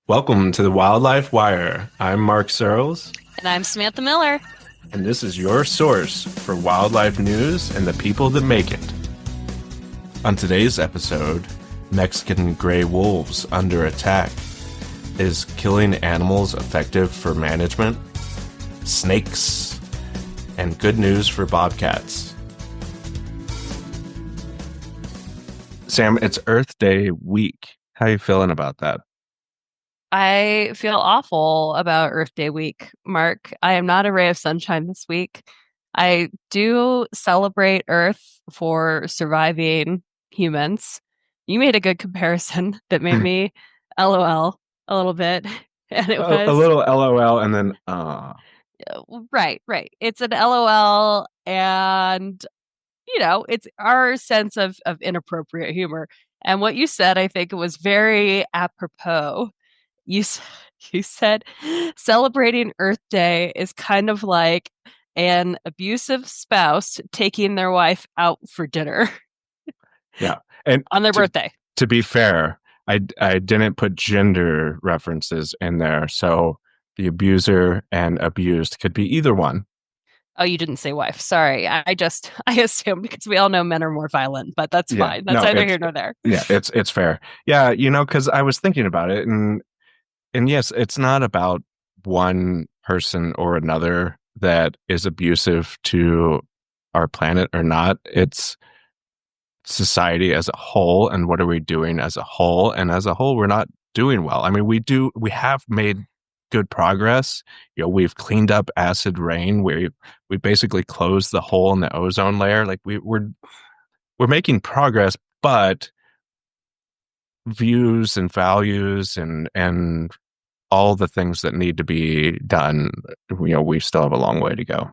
Welcome to the Wildlife Wire. I'm Mark Searles, And I'm Samantha Miller. and this is your source for wildlife news and the people that make it. On today's episode, Mexican gray wolves under attack. Is killing animals effective for management? Snakes. And good news for bobcats. Sam, it's Earth Day week. How you feeling about that? I feel awful about Earth Day week, Mark. I am not a ray of sunshine this week. I do celebrate Earth for surviving humans. You made a good comparison that made me LOL a little bit. And it A was little LOL and then right. It's an LOL and it's our sense of inappropriate humor. And what you said, I think, was very apropos. You s- you said celebrating Earth Day is kind of like an abusive spouse taking their wife out for dinner yeah. And on their birthday. to be fair, I didn't put gender references in there, so the abuser and abused could be either one. Oh, you didn't say wife. Sorry. I assumed because we all know men are more violent, but that's Yeah, fine. That's no, neither here nor there. it's fair. Yeah, because I was thinking about it, and yes, it's not about one person or another that is abusive to our planet or not. It's society as a whole, and what are we doing as a whole? And as a whole, we're not doing well. I mean, we have made good progress. We've cleaned up acid rain. We basically closed the hole in the ozone layer. Like we're making progress, but views and values and all the things that need to be done, we still have a long way to go.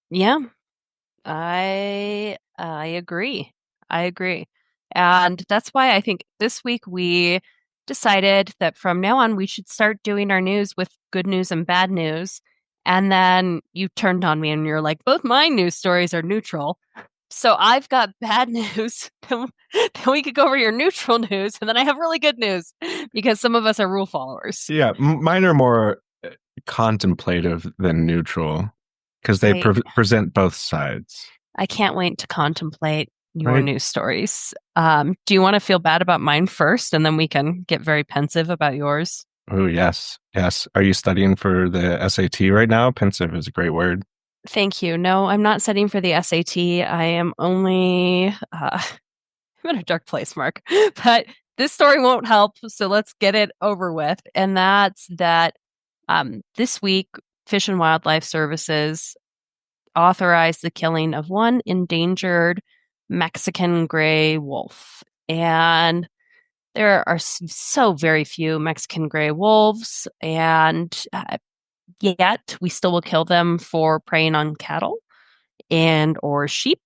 Yeah, I agree. I agree. And that's why I think this week we decided that from now on we should start doing our news with good news and bad news. And then you turned on me and you're like, both my news stories are neutral. So I've got bad news. Then we could go over your neutral news. And then I have really good news because some of us are rule followers. Yeah, mine are more contemplative than neutral because they I present both sides. I can't wait to contemplate your Right? news stories. Do you want to feel bad about mine first, and then we can get very pensive about yours? Oh, yes. Yes. Are you studying for the SAT right now? Pensive is a great word. Thank you. No, I'm not studying for the SAT. I am only I'm in a dark place, Mark. But this story won't help, so let's get it over with. And that's that this week, Fish and Wildlife Services authorized the killing of one endangered Mexican gray wolf. And there are so very few Mexican gray wolves, and yet we still will kill them for preying on cattle and or sheep.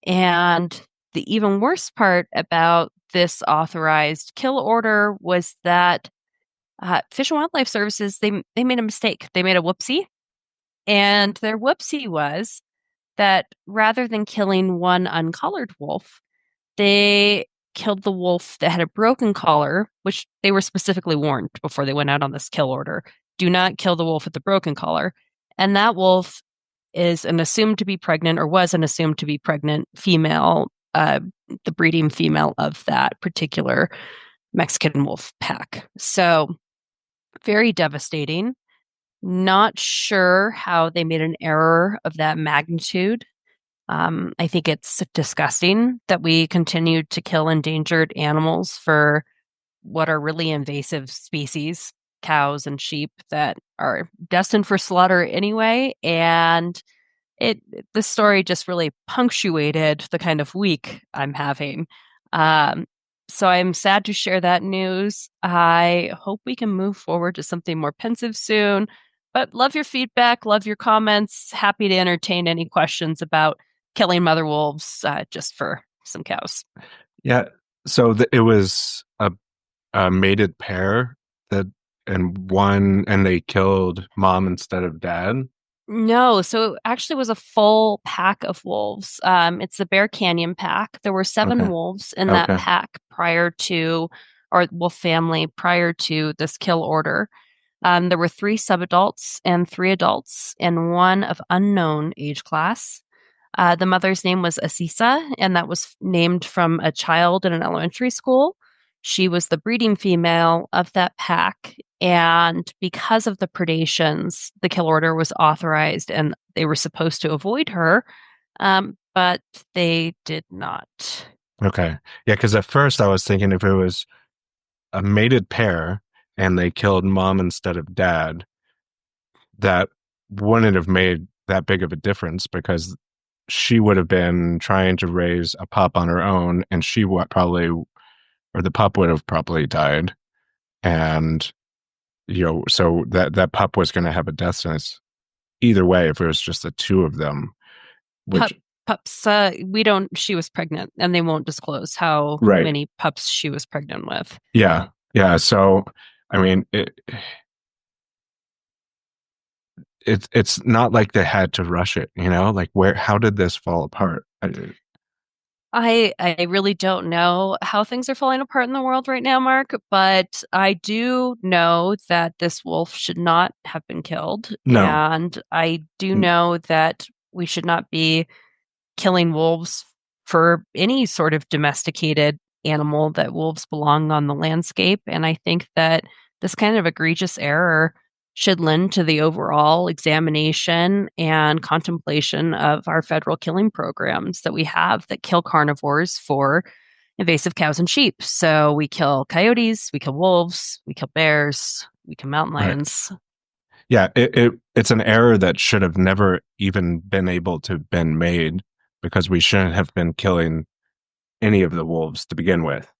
And the even worse part about this authorized kill order was that Fish and Wildlife Services they made a mistake. They made a whoopsie, and their whoopsie was that rather than killing one uncolored wolf, they killed the wolf that had a broken collar, which they were specifically warned before they went out on this kill order. Do not kill the wolf with the broken collar. And that wolf is an assumed to be pregnant or was an assumed to be pregnant female, the breeding female of that particular Mexican wolf pack. So very devastating. Not sure how they made an error of that magnitude. I think it's disgusting that we continue to kill endangered animals for what are really invasive species, cows and sheep that are destined for slaughter anyway. And it the story just really punctuated the kind of week I'm having. Um, so I'm sad to share that news. I hope we can move forward to something more pensive soon. But love your feedback, love your comments. Happy to entertain any questions about killing mother wolves just for some cows. Yeah. So it was a mated pair that, and they killed mom instead of dad. No, so it actually was a full pack of wolves. It's the Bear Canyon pack. There were seven Okay. wolves in that Okay. pack prior to or wolf family prior to this kill order. There were three subadults and three adults, and one of unknown age class. The mother's name was Asisa, and that was named from a child in an elementary school. She was the breeding female of that pack. And because of the predations, the kill order was authorized and they were supposed to avoid her, but they did not. Okay. Yeah, because at first I was thinking if it was a mated pair and they killed mom instead of dad, that wouldn't have made that big of a difference because she would have been trying to raise a pup on her own and she would probably, or the pup would have probably died. And, so that pup was going to have a death sentence either way if it was just the two of them, Pup, which, pups, she was pregnant and they won't disclose how right. many pups she was pregnant with. Yeah. Yeah. So, I mean, it's not like they had to rush it, like how did this fall apart? I really don't know how things are falling apart in the world right now, Mark, but I do know that this wolf should not have been killed. No. And I do know that we should not be killing wolves for any sort of domesticated animal, that wolves belong on the landscape. And I think that this kind of egregious error should lend to the overall examination and contemplation of our federal killing programs that we have that kill carnivores for invasive cows and sheep. So we kill coyotes, we kill wolves, we kill bears, we kill mountain Right. lions. Yeah, it's an error that should have never even been able to have been made because we shouldn't have been killing any of the wolves to begin with.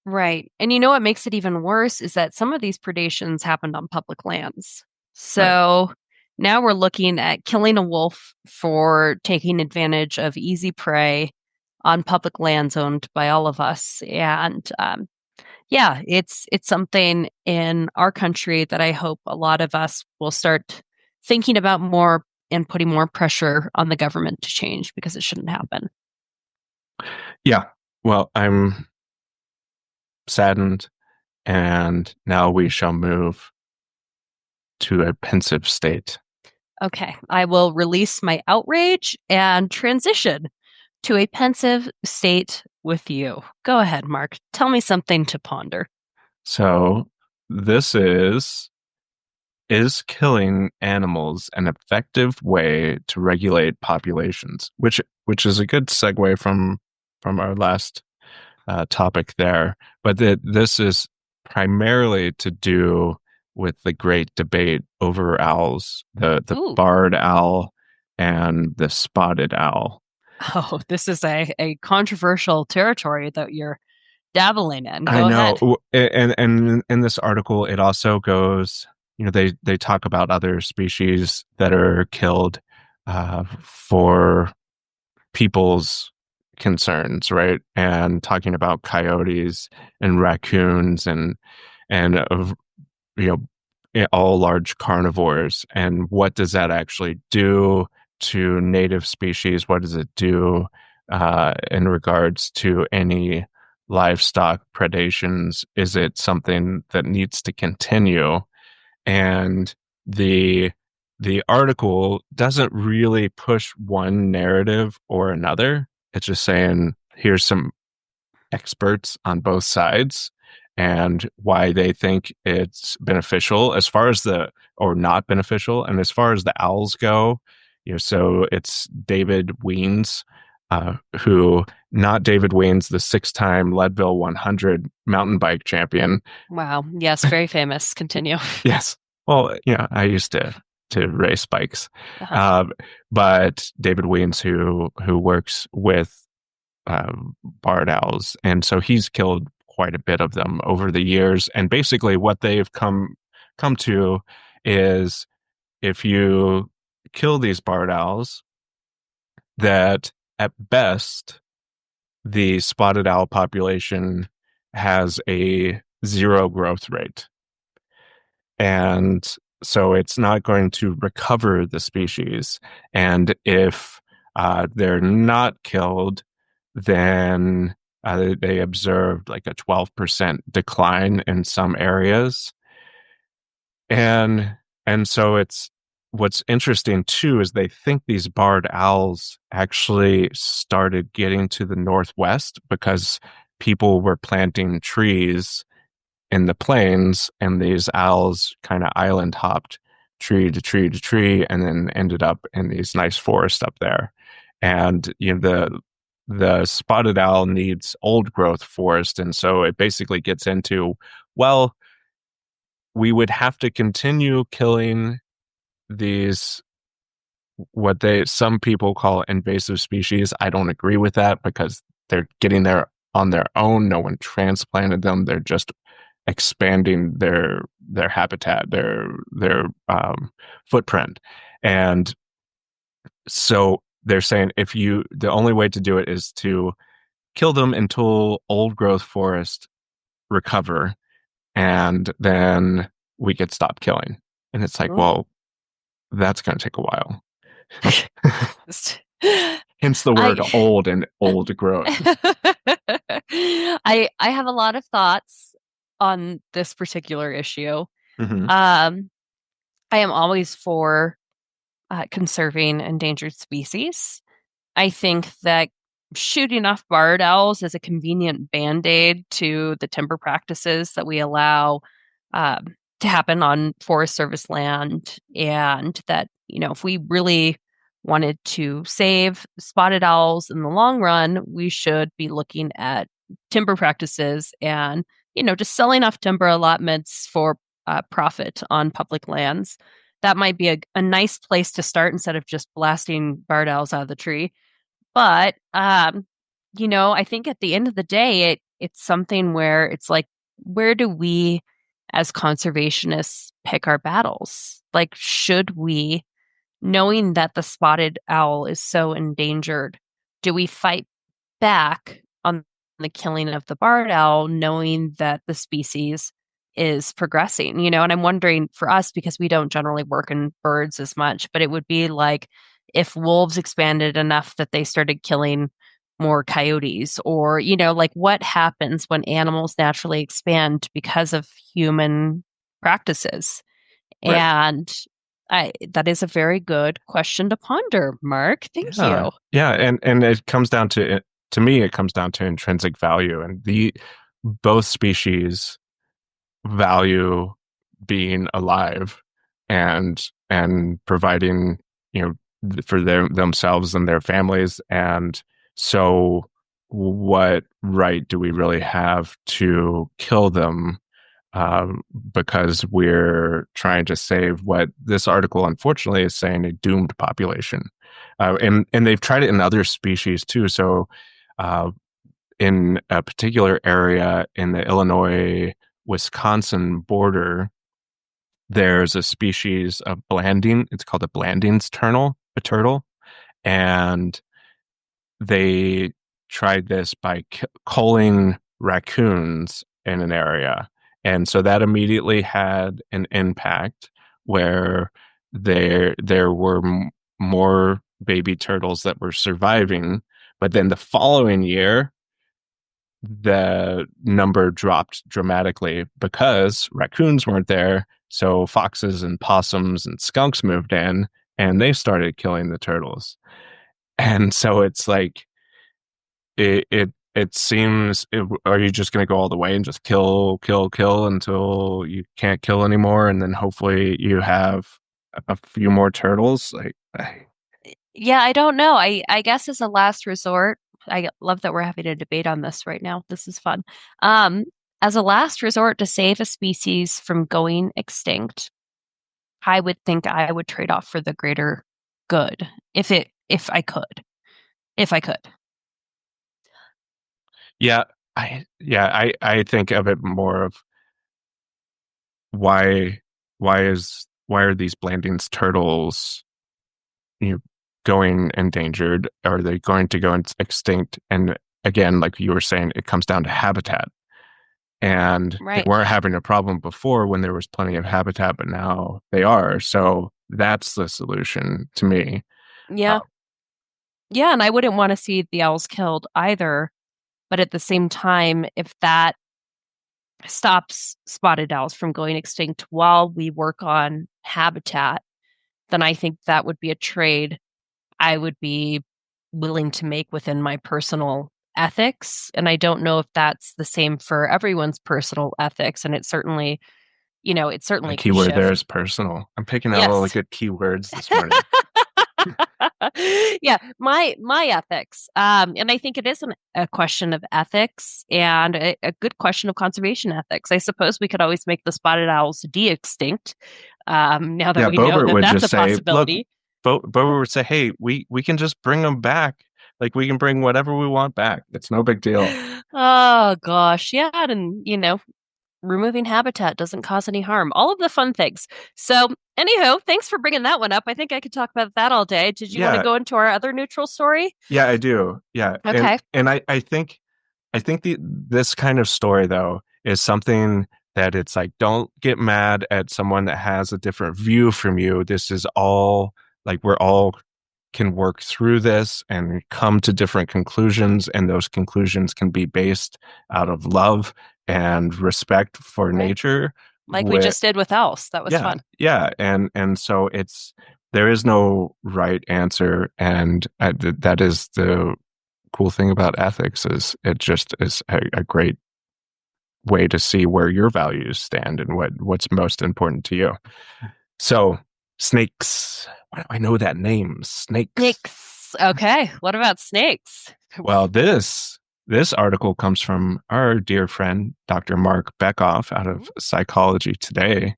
Right. And you know what makes it even worse is that some of these predations happened on public lands. Right. So now we're looking at killing a wolf for taking advantage of easy prey on public lands owned by all of us. And yeah, it's something in our country that I hope a lot of us will start thinking about more and putting more pressure on the government to change because it shouldn't happen. Yeah. Well, I'm saddened, and now we shall move to a pensive state. Okay, I will release my outrage and transition to a pensive state with you. Go ahead, Mark. Tell me something to ponder. So, this is killing animals an effective way to regulate populations, which is a good segue from our last topic there. But this is primarily to do with the great debate over owls, the Ooh. barred owl and the spotted owl. Oh, this is a controversial territory that you're dabbling in. I Go ahead. know, and in this article, it also goes. They talk about other species that are killed for people's concerns, right? And talking about coyotes and raccoons and all large carnivores, and what does that actually do to native species? What does it do in regards to any livestock predations? Is it something that needs to continue? And the the article doesn't really push one narrative or another. It's just saying, here's some experts on both sides and why they think it's beneficial as far as or not beneficial. And as far as the owls go, so it's David Weens, who, not David Weens, the 6-time Leadville 100 mountain bike champion. Wow. Yes, very famous. Continue. Yes. Well, I used to race bikes. Uh-huh. But David Weens, who works with barred owls, and so he's killed quite a bit of them over the years. And basically, what they've come to is, if you kill these barred owls, that at best the spotted owl population has a 0 growth rate. And so it's not going to recover the species. And if they're not killed, then They observed like a 12% decline in some areas. And and so it's what's interesting too is they think these barred owls actually started getting to the northwest because people were planting trees in the plains, and these owls kind of island hopped tree to tree to tree and then ended up in these nice forests up there. And the spotted owl needs old growth forest, and so it basically gets into, well, we would have to continue killing these, what they some people call invasive species. I don't agree with that because they're getting there on their own. No one transplanted them. They're just expanding their habitat, their footprint. And so they're saying, if you the only way to do it is to kill them until old growth forests recover, and then we could stop killing. And it's like, Ooh. well, that's going to take a while. Hence the word I old and old growth. I have a lot of thoughts on this particular issue. Hmm. Um, I am always for conserving endangered species. I think that shooting off barred owls is a convenient band-aid to the timber practices that we allow to happen on Forest Service land, and that, if we really wanted to save spotted owls in the long run, we should be looking at timber practices and, just selling off timber allotments for profit on public lands. That might be a nice place to start instead of just blasting barred owls out of the tree. But I think at the end of the day, it's something where it's like, where do we as conservationists pick our battles? Like, should we, knowing that the spotted owl is so endangered, do we fight back on the killing of the barred owl, knowing that the species is progressing? And I'm wondering for us, because we don't generally work in birds as much, but it would be like if wolves expanded enough that they started killing more coyotes, or, like what happens when animals naturally expand because of human practices? Right. And that is a very good question to ponder, Mark. Thank Yeah. you. Yeah. And it comes down to me, it comes down to intrinsic value. And the both species value being alive and providing, for themselves and their families. And so what right do we really have to kill them, because we're trying to save what this article unfortunately is saying, a doomed population? And they've tried it in other species too. So uh, in a particular area in the Illinois Wisconsin border, there's a species of blanding. It's called a Blanding's turtle, and they tried this by culling raccoons in an area, and so that immediately had an impact where there were more baby turtles that were surviving, but then the following year the number dropped dramatically because raccoons weren't there. So foxes and possums and skunks moved in and they started killing the turtles. And so it's like, it seems, are you just going to go all the way and just kill, kill, kill until you can't kill anymore? And then hopefully you have a few more turtles. Like, Yeah, I don't know. I guess as a last resort, I love that we're having a debate on this right now. This is fun. Um, as a last resort to save a species from going extinct, I would think I would trade off for the greater good if I could. If I could. yeah, I think of it more of why why are these Blanding's turtles, you know, going endangered? Are they going to go extinct? And again, like you were saying, it comes down to habitat. And they Right. weren't having a problem before when there was plenty of habitat, but now they are. So that's the solution to me. Uh, Yeah. Yeah, and I wouldn't want to see the owls killed either. But at the same time, if that stops spotted owls from going extinct while we work on habitat, then I think that would be a trade I would be willing to make within my personal ethics. And I don't know if that's the same for everyone's personal ethics. And it The certainly could keyword there shift. is personal. I'm picking out all the Yes. good keywords this morning. Yeah, my ethics. And I think it is a question of ethics and a good question of conservation ethics. I suppose we could always make the spotted owls de-extinct. Now that Yeah, we know Bobert that would that's just a say, look, possibility. Bobert would say, hey, we can just bring them back. Like we can bring whatever we want back. It's no big deal. Oh gosh, yeah, and removing habitat doesn't cause any harm. All of the fun things. So, anyhow, thanks for bringing that one up. I think I could talk about that all day. Did you want to Yeah, go into our other neutral story? yeah, I do. Yeah. And Okay. and I think this kind of story though is something that it's like don't get mad at someone that has a different view from you. This is all like we're all can work through this and come to different conclusions, and those conclusions can be based out of love and respect for Right. nature. Like we With just did with else. That was yeah, fun. yeah, and so it's there is no right answer, and that is the cool thing about ethics is it just is a great way to see where your values stand and what's most important to you. So snakes. Why do I know that name? Snakes. Snakes. Okay. What about snakes? Well, this article comes from our dear friend Dr. Mark Bekoff out of Psychology Today. It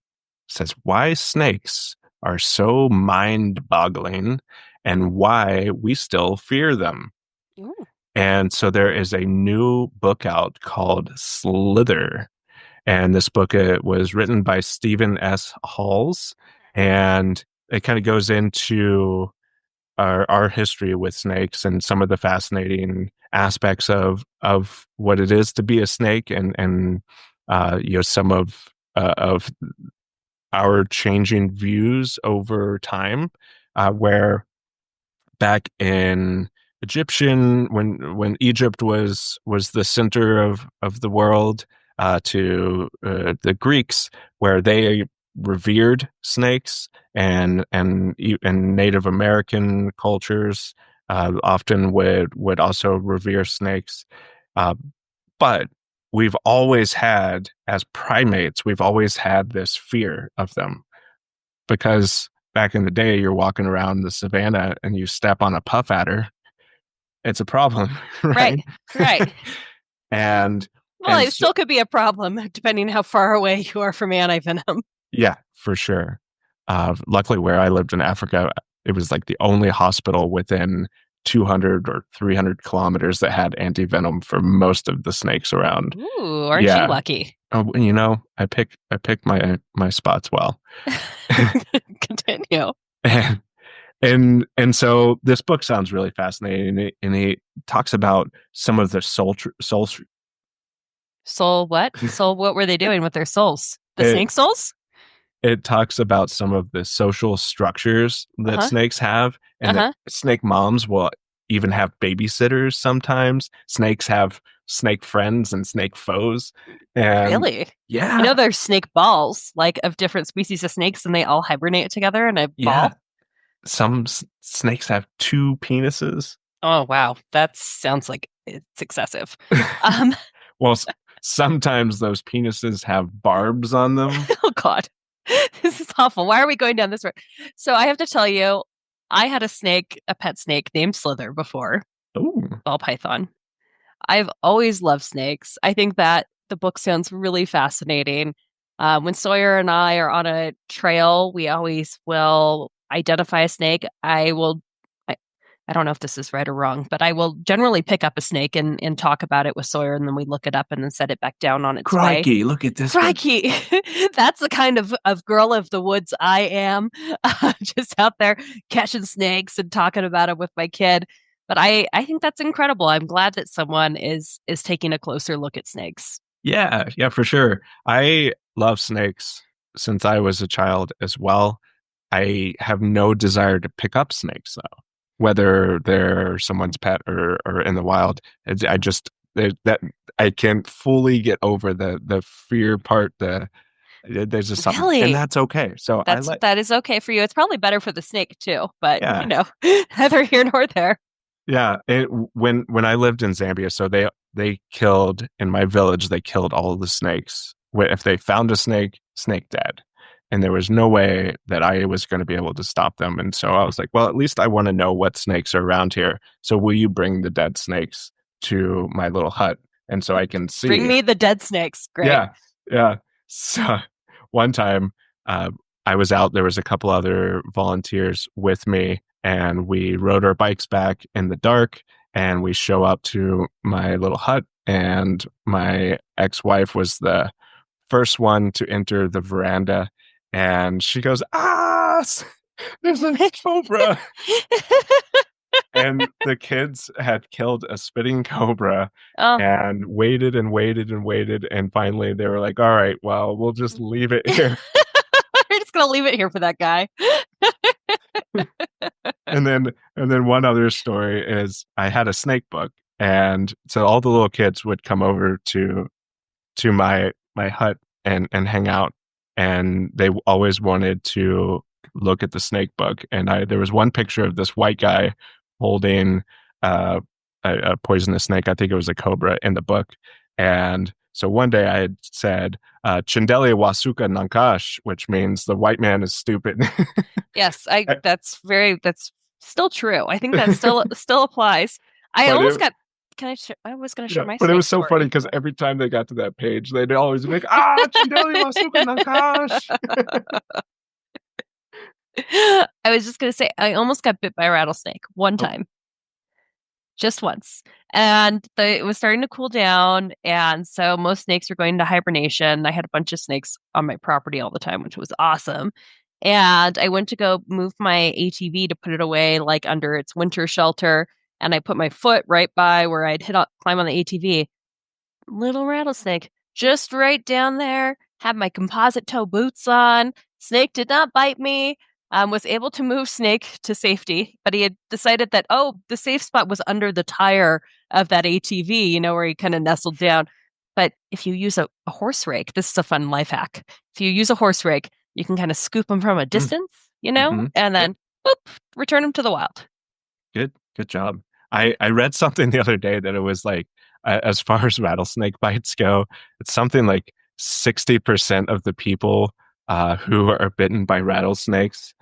says why snakes are so mind-boggling and why we still fear them. Ooh. And so there is a new book out called Slither. And this book was written by Stephen S. Halls. And it kind of goes into our history with snakes and some of the fascinating aspects of what it is to be a snake and some of our changing views over time, where back in Egyptian when Egypt was the center of the world, to the Greeks where they revered snakes, and Native American cultures often would also revere snakes, uh, but we've always had as primates we've always had this fear of them because back in the day, you're walking around the savannah and you step on a puff adder, it's a problem, Right. right? Right. and Well, and it so, still could be a problem depending how far away you are from antivenom. yeah, for sure. Luckily, where I lived in Africa, it was like the only hospital within 200 or 300 kilometers that had anti-venom for most of the snakes around. Ooh, aren't you Yeah. lucky? Oh, I picked my spots well. Continue. And so this book sounds really fascinating, and he talks about some of the Soul what? Soul what were they doing with their souls? The it snake souls? it talks about some of the social structures that Uh-huh. snakes have, and that Uh-huh. snake moms will even have babysitters sometimes. Snakes have snake friends and snake foes, and Really? I know yeah, there's snake balls, like of different species of snakes, and they all hibernate together in a yeah. ball. Some snakes have two penises. Oh wow, that sounds like it's excessive. Um, Well, sometimes those penises have barbs on them. oh God, this is awful. Why are we going down this road? So I have to tell you, I had a snake, a pet snake named Slither before, Oh, ball python. I've always loved snakes. I think that the book sounds really fascinating. When Sawyer and I are on a trail, we always will identify a snake. I don't know if this is right or wrong, but I will generally pick up a snake and talk about it with Sawyer, and then we look it up and then set it back down on its way. crikey, look at this one. Crikey, that's the kind of girl of the woods I am, just out there catching snakes and talking about it with my kid. But I think that's incredible. I'm glad that someone is taking a closer look at snakes. Yeah, yeah, for sure. I love snakes since I was a child as well. I have no desire to pick up snakes though, whether they're someone's pet or in the wild. I just that I can fully get over the fear part. There's just something, and Really? that's okay. So I like, That is okay for you. It's probably better for the snake too, but yeah, neither here nor there. yeah. When I lived in Zambia, so they killed in my village. They killed all of the snakes. If they found a snake, snake dead, and there was no way that I was going to be able to stop them. And so I was like, well, at least I want to know what snakes are around here. So will you bring the dead snakes to my little hut, and so I can Bring see? me the dead snakes. Great. Yeah, yeah. So one time, uh, I was out. There was a couple other volunteers with me, and we rode our bikes back in the dark. And we show up to my little hut, and my ex-wife was the first one to enter the veranda, and she goes, "Ah, there's a cobra!" And the kids had killed a spitting cobra Oh, and waited and waited and waited. And finally they were like, all right, well, we'll just leave it here. we're just gonna leave it here for that guy. And then one other story is I had a snake book. And so all the little kids would come over to my hut and hang out. And they always wanted to look at the snake book. And there was one picture of this white guy holding uh, a poisonous snake. I think it was a cobra in the book. And so one day I had said, Chindelia Wasuka Nankash, which means the white man is stupid. Yes, that's still true. I think that still applies. I But almost it, got I was gonna share yeah, my but it snake was so funny story. because every time they got to that page, they'd always be like, Chindelia Wasuka Nankash. I was just gonna say I almost got bit by a rattlesnake one Oh, time, just once. And it was starting to cool down. And so most snakes were going into hibernation. I had a bunch of snakes on my property all the time, which was awesome. And I went to go move my ATV to put it away, like under its winter shelter. And I put my foot right by where climb on the ATV. Little rattlesnake just right down there, had my composite toe boots on. Snake did not bite me. Was able to move Snake to safety, but he had decided that, oh, the safe spot was under the tire of that ATV, where he kind of nestled down. But if you use a horse rake, this is a fun life hack. If you use a horse rake, you can kind of scoop him from a distance, mm-hmm. and Yep. then boop, return him to the wild. Good job. I read something the other day that it was like, as far as rattlesnake bites go, it's something like 60% of the people who are bitten by rattlesnakes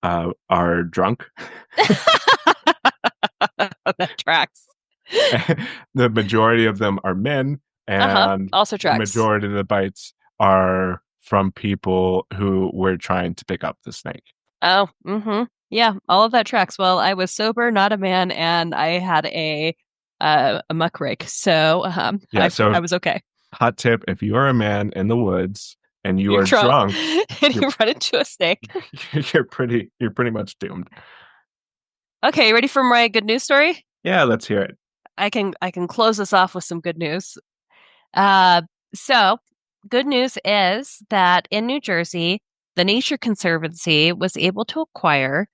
are drunk. That tracks. The majority of them are men, Uh-huh. and Also the tracks. majority of the bites are from people who were trying to pick up the snake. Oh, mm-hmm. Yeah, all of that tracks. Well, I was sober, not a man, and I had a muck rake, so Yeah, so I was okay. hot tip, if you are a man in the woods and you You're are drunk, drunk, and you're you run into a snake. you're pretty much doomed. Okay, you ready for my good news story? Yeah, let's hear it. I can close this off with some good news. Uh, so good news is that in New Jersey, the Nature Conservancy was able to acquire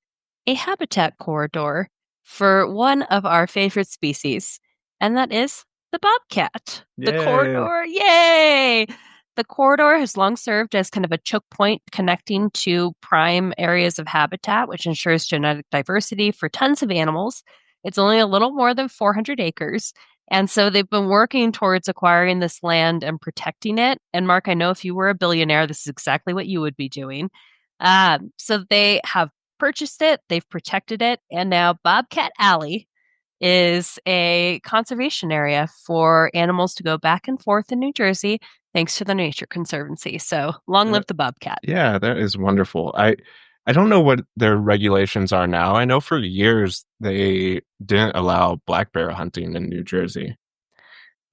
a habitat corridor for one of our favorite species, and that is the bobcat. The Yay. corridor, yay! The corridor has long served as kind of a choke point connecting to prime areas of habitat, which ensures genetic diversity for tons of animals. It's only a little more than 400 acres. And so they've been working towards acquiring this land and protecting it. And Mark, I know if you were a billionaire, this is exactly what you would be doing. So they have purchased it, they've protected it, and now Bobcat Alley is a conservation area for animals to go back and forth in New Jersey, thanks to the Nature Conservancy. So long live the bobcat. Yeah, that is wonderful. I don't know what their regulations are now. I know for years they didn't allow black bear hunting in New Jersey.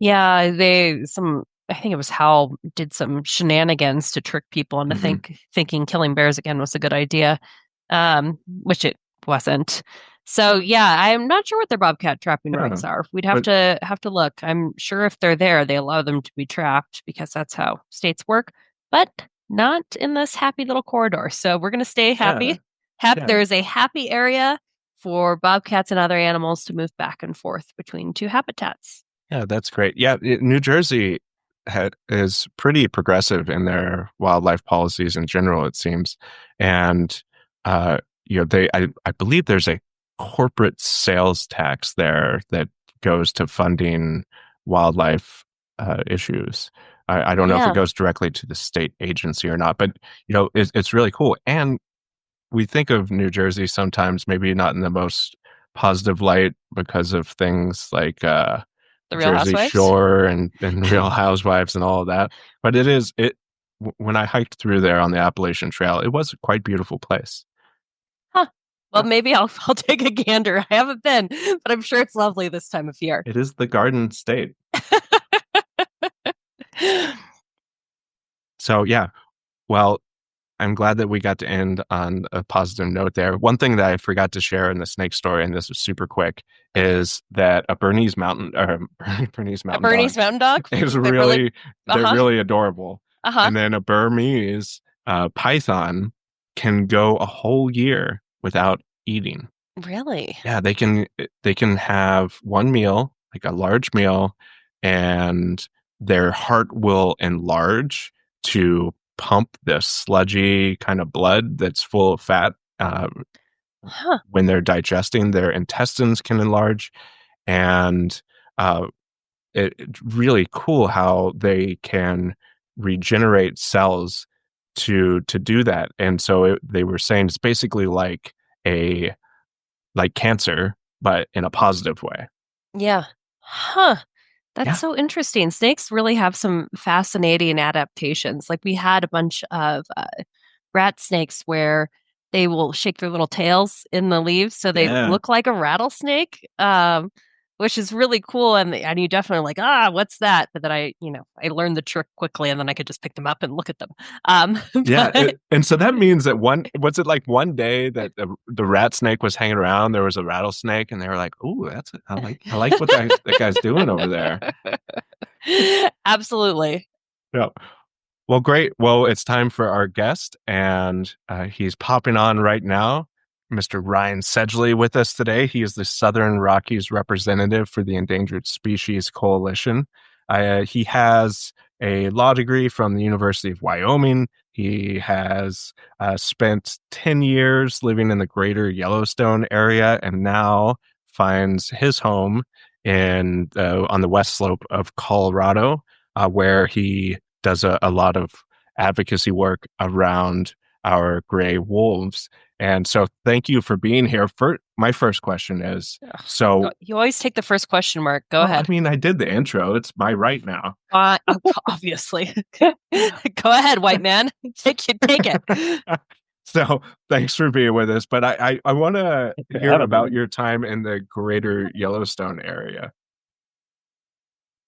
Yeah, I think it was Hal did some shenanigans to trick people into Hmm. thinking killing bears again was a good idea, which it wasn't. So yeah, I'm not sure what their bobcat trapping Yeah, rights are. We'd but have to look. I'm sure if they're there, they allow them to be trapped because that's how states work, but not in this happy little corridor. So we're gonna stay yeah, happy. yeah, There is a happy area for bobcats and other animals to move back and forth between two habitats. Yeah, that's great. Yeah, New Jersey is pretty progressive in their wildlife policies in general, it seems. And I believe there's a corporate sales tax there that goes to funding wildlife issues. I don't know if it Yeah. goes directly to the state agency or not, but it's really cool. And we think of New Jersey sometimes maybe not in the most positive light because of things like The Real Jersey Housewives? Shore and Real Housewives and all of that. But when I hiked through there on the Appalachian Trail, it was a quite beautiful place. Huh. Well, Yeah, maybe I'll take a gander. I haven't been, but I'm sure it's lovely this time of year. it is the Garden State. So yeah, well, I'm glad that we got to end on a positive note there. One thing that I forgot to share in the snake story, and this was super quick, Okay. is that a Bernese mountain or Bernese A mountain dog Bernese mountain dog? is They really, they're uh-huh, really adorable. uh-huh. And then a Burmese python can go a whole year without eating. Really? Yeah, they can have one meal, like a large meal, and their heart will enlarge to pump this sludgy kind of blood that's full of fat. Huh. When they're digesting, their intestines can enlarge, and uh, it's really cool how they can regenerate cells to do that. And so they were saying it's basically a like cancer, but in a positive way. Yeah. Huh. That's Yeah. so interesting. Snakes really have some fascinating adaptations. Like we had a bunch of rat snakes where they will shake their little tails in the leaves so they Yeah. look like a rattlesnake, which is really cool. And you definitely like, what's that? But then I learned the trick quickly, and then I could just pick them up and look at them. Um, Yeah. but And so that means that was it like one day that the rat snake was hanging around, there was a rattlesnake, and they were like, "Ooh, I like what that guy's doing over there." absolutely. Yeah. Well, great. Well, it's time for our guest, and he's popping on right now. Mr. Ryan Sedgeley with us today. He is the Southern Rockies representative for the Endangered Species Coalition. He has a law degree from the University of Wyoming. He has spent 10 years living in the Greater Yellowstone area and now finds his home on the west slope of Colorado, where he does a lot of advocacy work around our gray wolves. And so thank you for being here. My first question is, Ugh, so, you always take the first question mark. Go well, I ahead. mean, I did the intro. It's my right now. Obviously. Go ahead, white man. Take it. So thanks for being with us. But I want to Thanks for hear having about me. your time in the greater Yellowstone area.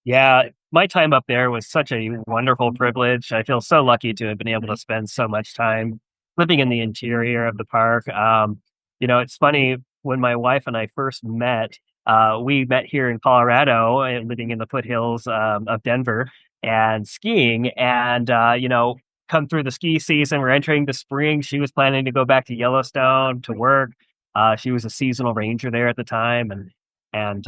Yeah, my time up there was such a wonderful privilege. I feel so lucky to have been able to spend so much time living in the interior of the park. It's funny when my wife and I first met. We met here in Colorado, living in the foothills of Denver and skiing. And come through the ski season, we're entering the spring. She was planning to go back to Yellowstone to work. She was a seasonal ranger there at the time, and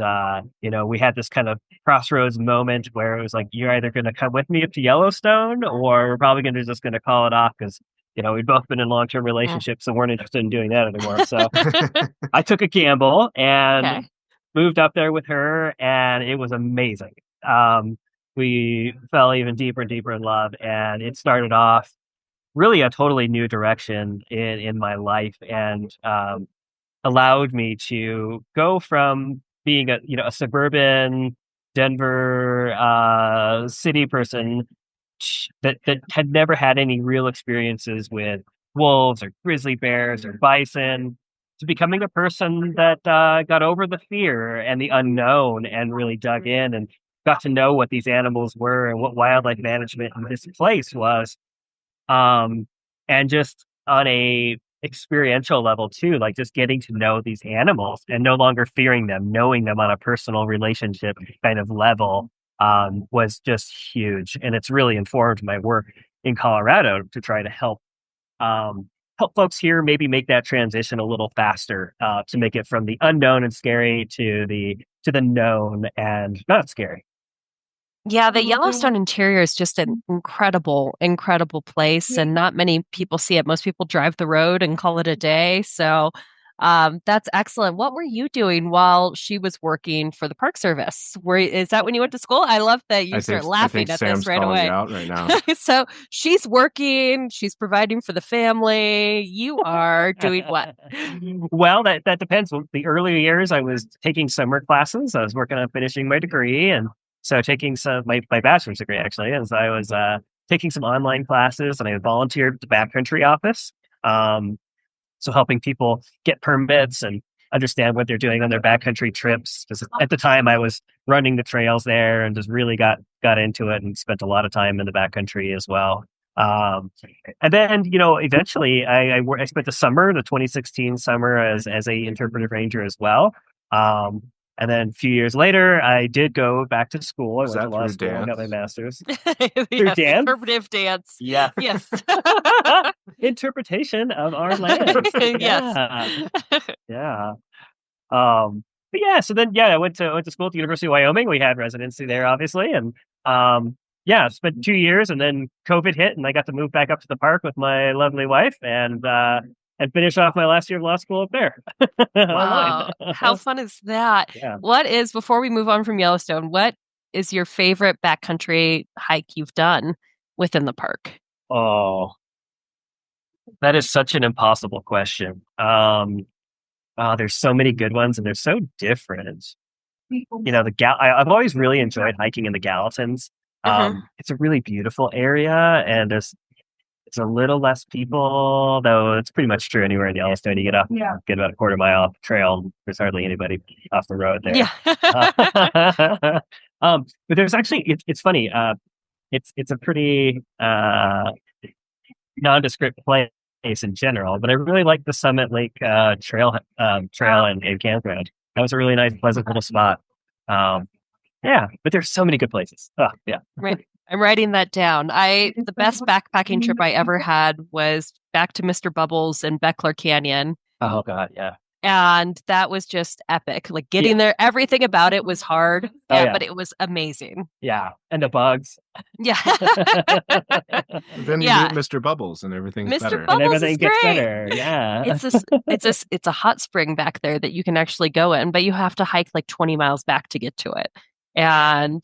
we had this kind of crossroads moment where it was like, you're either going to come with me up to Yellowstone, or we're probably just going to call it off because we'd both been in long-term Mm. relationships and weren't interested in doing that anymore. So I took a gamble and Okay. moved up there with her, and it was amazing. We fell even deeper and deeper in love, and it started off really a totally new direction in my life, and allowed me to go from being a suburban Denver city person that had never had any real experiences with wolves or grizzly bears or bison, to becoming a person that got over the fear and the unknown and really dug in and got to know what these animals were and what wildlife management in this place was. And just on a experiential level too, like just getting to know these animals and no longer fearing them, knowing them on a personal relationship kind of level, was just huge. And it's really informed my work in Colorado to try to help folks here maybe make that transition a little faster, to make it from the unknown and scary to the known and not scary. Yeah, the Yellowstone interior is just an incredible, incredible place, and not many people see it. Most people drive the road and call it a day. So that's excellent. What were you doing while she was working for the Park Service? Is that when you went to school? I love that you start I think laughing at this Sam's right calling you away. out right now. So she's working, she's providing for the family. You are doing what? Well, that depends. The early years, I was taking summer classes. I was working on finishing my degree, and so taking my bachelor's degree actually, as I was taking some online classes, and I volunteered at the backcountry office. So helping people get permits and understand what they're doing on their backcountry trips. Because at the time I was running the trails there and just really got into it and spent a lot of time in the backcountry as well. And then, eventually I spent the 2016 summer as a interpretive ranger as well. And then a few years later, I did go back to school. I went to law school and got my master's. Through Yes, dance? interpretive dance. Yeah. Yes. Interpretation of our land. Yes. Yeah. But yeah, so then I went to school at the University of Wyoming. We had residency there, obviously, and spent 2 years, and then COVID hit, and I got to move back up to the park with my lovely wife, and finish off my last year of law school up there. Wow, how fun is that? Yeah. Before we move on from Yellowstone, what is your favorite backcountry hike you've done within the park? Oh, that is such an impossible question. There's so many good ones, and they're so different. I've always really enjoyed hiking in the Gallatins. It's a really beautiful area, and it's a little less people, though it's pretty much true anywhere in Yellowstone. You get about a quarter mile off the trail, and there's hardly anybody off the road there. Yeah. But there's actually, it's funny. It's a pretty nondescript place in general, but I really like the Summit Lake trail and campground. That was a really nice, pleasant little spot. But there's so many good places. Oh, yeah. Right. I'm writing that down. The best backpacking trip I ever had was back to Mr. Bubbles in Beckler Canyon. Oh God, yeah. And that was just epic. Like getting there, everything about it was hard, but it was amazing. Yeah, and the bugs. Yeah. Then you meet Mr. Bubbles, and everything's better. Bubbles and everything is gets great. better. Yeah. It's a hot spring back there that you can actually go in, but you have to hike like 20 miles back to get to it. And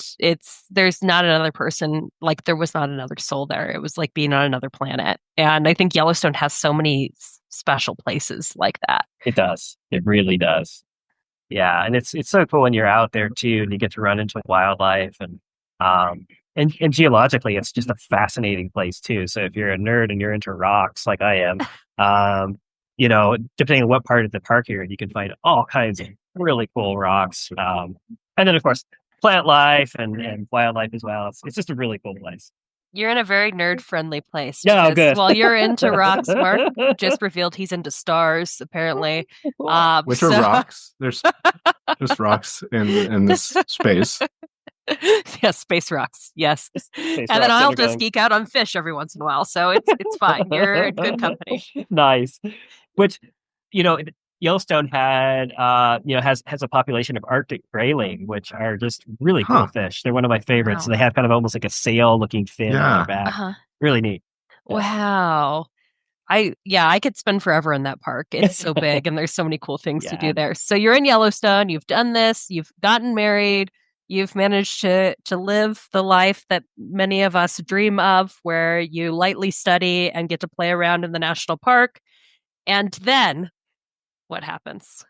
there's not another person, like there was not another soul there. It was like being on another planet. And I think Yellowstone has so many special places like that. It does. It really does. Yeah. And it's so cool when you're out there too, and you get to run into wildlife, and geologically, it's just a fascinating place too. So if you're a nerd and you're into rocks like I am, depending on what part of the park you're in, you can find all kinds of really cool rocks. And then of course, plant life and wildlife as well. It's just a really cool place. You're in a very nerd-friendly place. Yeah, good. While you're into rocks, Mark just revealed he's into stars, apparently. Which are rocks? There's just rocks in this space. Yeah, space rocks. Yes. And then I'll just geek out on fish every once in a while. So it's fine. You're in good company. Nice. Which, Yellowstone has a population of Arctic grayling, which are just really cool fish. They're one of my favorites. Wow. They have kind of almost like a sail-looking fin on their back. Really neat. Yeah. Wow. I could spend forever in that park. It's so big, and there's so many cool things to do there. So you're in Yellowstone. You've done this. You've gotten married. You've managed to live the life that many of us dream of, where you lightly study and get to play around in the national park. And then what happens?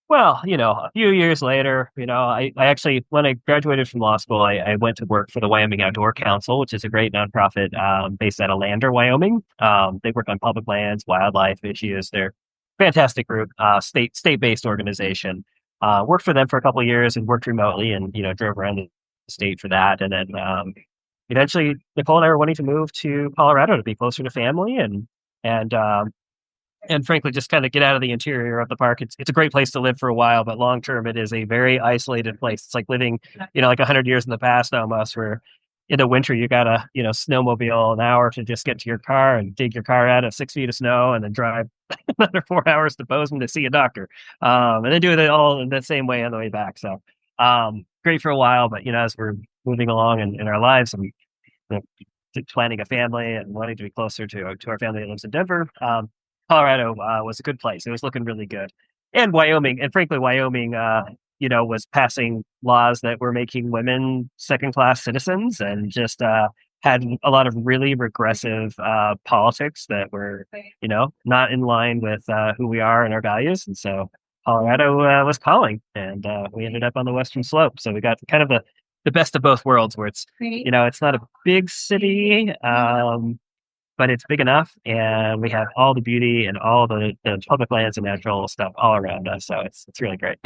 Well, a few years later, I actually, when I graduated from law school, I went to work for the Wyoming Outdoor Council, which is a great nonprofit based out of Lander, Wyoming. They work on public lands, wildlife issues. They're a fantastic group, state-based organization. Worked for them for a couple of years and worked remotely, and drove around the state for that. And then eventually, Nicole and I were wanting to move to Colorado to be closer to family, and frankly, just kind of get out of the interior of the park. It's a great place to live for a while, but long term, it is a very isolated place. It's like living, like 100 years in the past almost, where in the winter you gotta, snowmobile an hour to just get to your car and dig your car out of 6 feet of snow, and then drive another 4 hours to Bozeman to see a doctor, and then do it all in the same way on the way back. So great for a while, but as we're moving along in our lives and you know, planning a family and wanting to be closer to our family that lives in Denver, Colorado was a good place. It was looking really good. And Wyoming, and frankly, Wyoming, was passing laws that were making women second-class citizens and just had a lot of really regressive politics that were, not in line with who we are and our values. And so Colorado was calling, and we ended up on the Western Slope. So we got kind of the best of both worlds, where it's, it's not a big city, but it's big enough, and we have all the beauty and all the public lands and natural stuff all around us. So it's really great.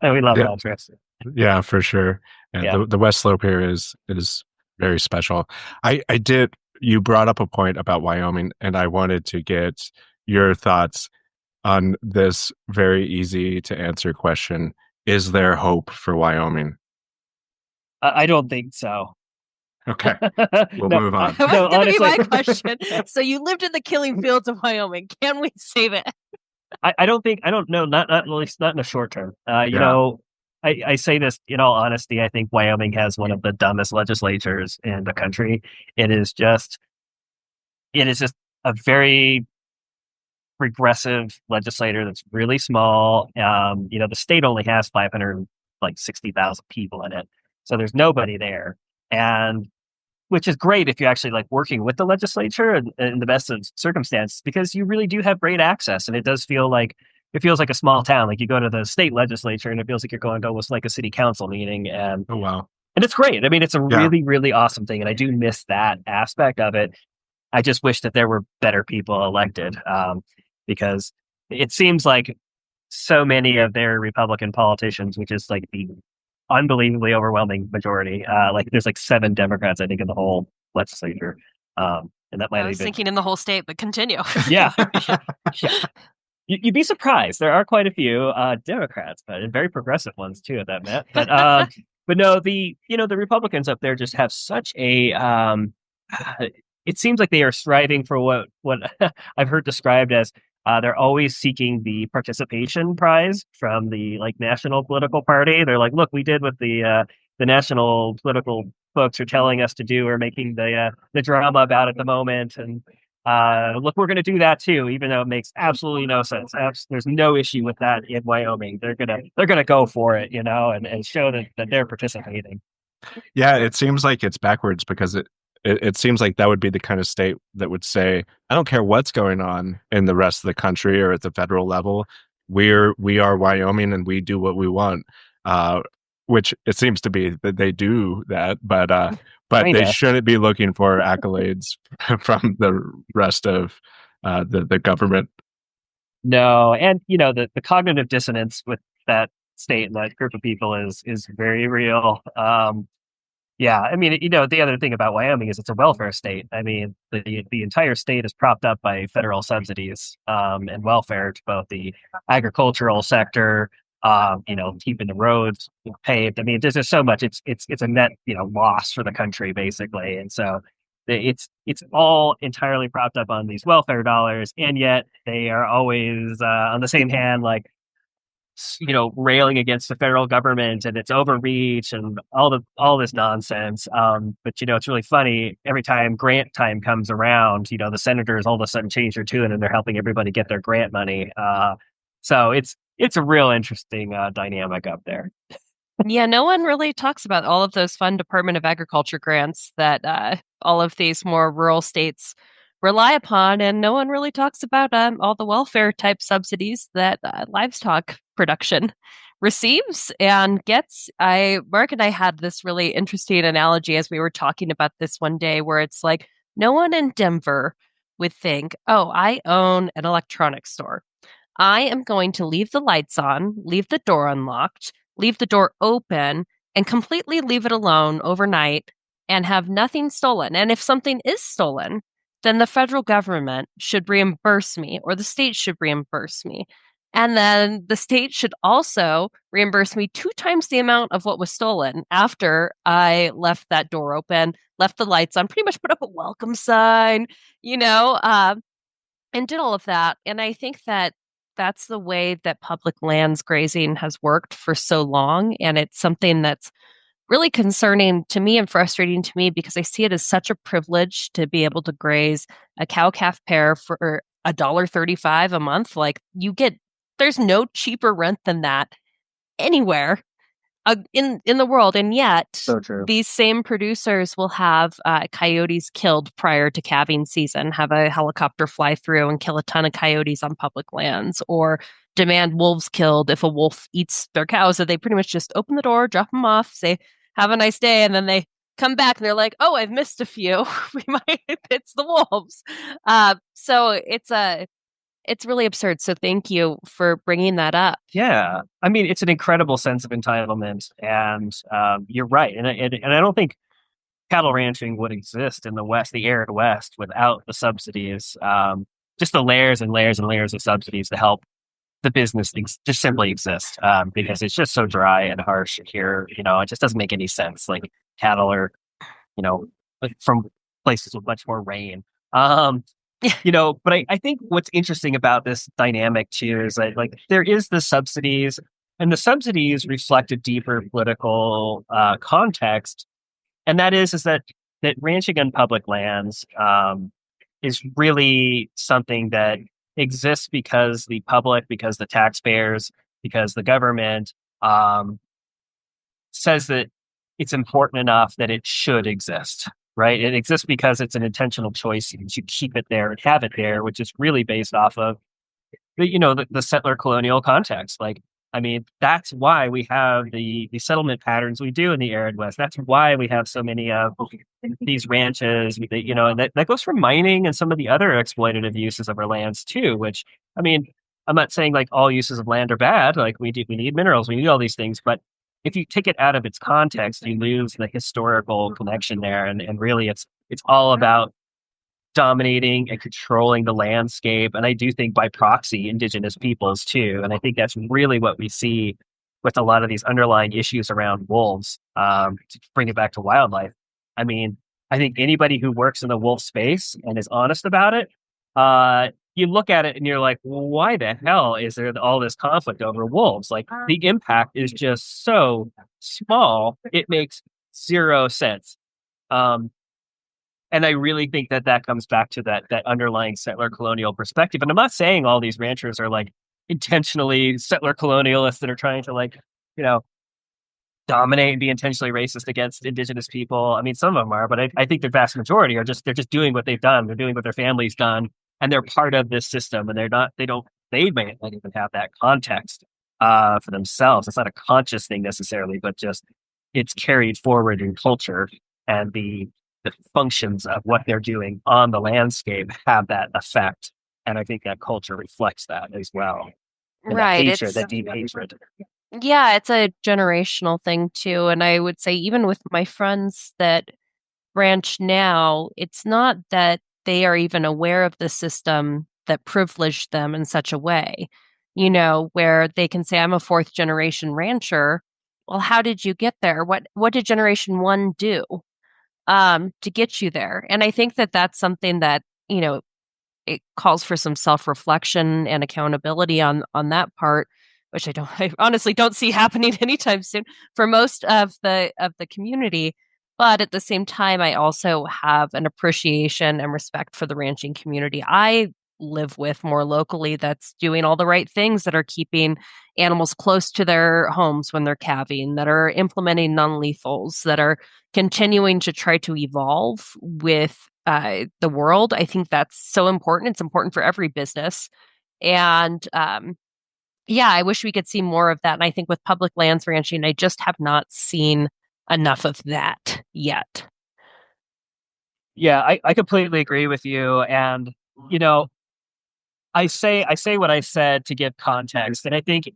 We love it all, Chris. Yeah, for sure. Yeah. The West Slope here is very special. You brought up a point about Wyoming, and I wanted to get your thoughts on this very easy to answer question. Is there hope for Wyoming? I don't think so. Okay, we'll move on. That was going to be my question. So you lived in the killing fields of Wyoming. Can we save it? I don't know, not at least not in the short term. I say this in all honesty. I think Wyoming has one of the dumbest legislatures in the country. It is just a very regressive legislator that's really small. The state only has 560,000 people in it, so there's nobody there, and which is great if you're actually like working with the legislature and in the best of circumstances, because you really do have great access, and it feels like a small town. Like you go to the state legislature and it feels like you're going to almost like a city council meeting. And oh wow, and it's great. I mean, it's a really, really awesome thing, and I do miss that aspect of it. I just wish that there were better people elected, because it seems like so many of their Republican politicians, which is like the unbelievably overwhelming majority. Like there's like 7 Democrats, I think, in the whole legislature. And that might I was thinking in the whole state, but continue. Yeah. You'd be surprised. There are quite a few Democrats, but very progressive ones too, at that Matt. But no, the Republicans up there just have such a it seems like they are striving for what I've heard described as they're always seeking the participation prize from the national political party. They're like, look, we did what the national political folks are telling us to do. We're making the drama about at the moment, and look, we're going to do that too, even though it makes absolutely no sense. There's no issue with that in Wyoming. They're gonna go for it, and show that they're participating. Yeah, it seems like it's backwards, because it seems like that would be the kind of state that would say, I don't care what's going on in the rest of the country or at the federal level. We are Wyoming, and we do what we want. Which it seems to be that they do that, but they shouldn't be looking for accolades from the rest of the government. No, and the cognitive dissonance with that state and that group of people is very real. Yeah, I mean, the other thing about Wyoming is it's a welfare state. I mean, the entire state is propped up by federal subsidies and welfare to both the agricultural sector, keeping the roads paved. I mean, there's just so much. It's a net loss for the country, basically, and so it's all entirely propped up on these welfare dollars, and yet they are always on the same hand, railing against the federal government and its overreach and all this nonsense. But it's really funny. Every time grant time comes around, the senators all of a sudden change their tune and they're helping everybody get their grant money. So it's a real interesting dynamic up there. Yeah, no one really talks about all of those fun Department of Agriculture grants that all of these more rural states rely upon, and no one really talks about all the welfare type subsidies that livestock production receives and gets. Mark and I had this really interesting analogy as we were talking about this one day, where it's like no one in Denver would think, oh, I own an electronics store. I am going to leave the lights on, leave the door unlocked, leave the door open, and completely leave it alone overnight and have nothing stolen. And if something is stolen, then the federal government should reimburse me, or the state should reimburse me. And then the state should also reimburse me 2 times the amount of what was stolen after I left that door open, left the lights on, pretty much put up a welcome sign, and did all of that. And I think that that's the way that public lands grazing has worked for so long. And it's something that's really concerning to me and frustrating to me because I see it as such a privilege to be able to graze a cow-calf pair for $1.35 a month. Like there's no cheaper rent than that anywhere in the world, and yet So true. these same producers will have coyotes killed prior to calving season, have a helicopter fly through and kill a ton of coyotes on public lands, or demand wolves killed if a wolf eats their cows. So they pretty much just open the door, drop them off, say have a nice day, and then they come back and they're like, oh, I've missed a few. It's the wolves. So it's really absurd. So thank you for bringing that up. Yeah, I mean, it's an incredible sense of entitlement, and you're right. And I don't think cattle ranching would exist in the West, the arid West, without the subsidies. Just the layers and layers and layers of subsidies to help the business just simply exist, because it's just so dry and harsh here. It just doesn't make any sense. Like cattle are, from places with much more rain. But I think what's interesting about this dynamic too is that like there is the subsidies, and the subsidies reflect a deeper political context, and that is that ranching on public lands is really something that exists because the public, because the taxpayers, because the government says that it's important enough that it should exist. Right. It exists because it's an intentional choice to keep it there and have it there, which is really based off of the settler colonial context. Like, I mean, that's why we have the settlement patterns we do in the arid West. That's why we have so many of these ranches, and that goes for mining and some of the other exploitative uses of our lands too, which, I mean, I'm not saying like all uses of land are bad. Like we need minerals, we need all these things, but if you take it out of its context, you lose the historical connection there. And really it's all about dominating and controlling the landscape. And I do think by proxy, indigenous peoples too. And I think that's really what we see with a lot of these underlying issues around wolves, to bring it back to wildlife. I mean, I think anybody who works in the wolf space and is honest about it, you look at it and you're like, well, why the hell is there all this conflict over wolves? Like the impact is just so small. It makes zero sense. And I really think that comes back to that underlying settler colonial perspective. And I'm not saying all these ranchers are like intentionally settler colonialists that are trying to dominate and be intentionally racist against indigenous people. I mean, some of them are, but I think the vast majority are they're just doing what they've done. They're doing what their family's done. And they're part of this system, and they may not even have that context for themselves. It's not a conscious thing necessarily, but just it's carried forward in culture, and the functions of what they're doing on the landscape have that effect. And I think that culture reflects that as well. And Right. that deep hatred. Yeah, it's a generational thing too. And I would say even with my friends that ranch now, it's not that they are even aware of the system that privileged them in such a way, where they can say, I'm a fourth generation rancher. Well, how did you get there? What did generation one do to get you there? And I think that that's something that, it calls for some self-reflection and accountability on that part, which I honestly don't see happening anytime soon for most of the community. But at the same time, I also have an appreciation and respect for the ranching community I live with more locally that's doing all the right things, that are keeping animals close to their homes when they're calving, that are implementing non-lethals, that are continuing to try to evolve with the world. I think that's so important. It's important for every business. And yeah, I wish we could see more of that. And I think with public lands ranching, I just have not seen enough of that yet. Yeah, I completely agree with you. And, I say what I said to give context. And I think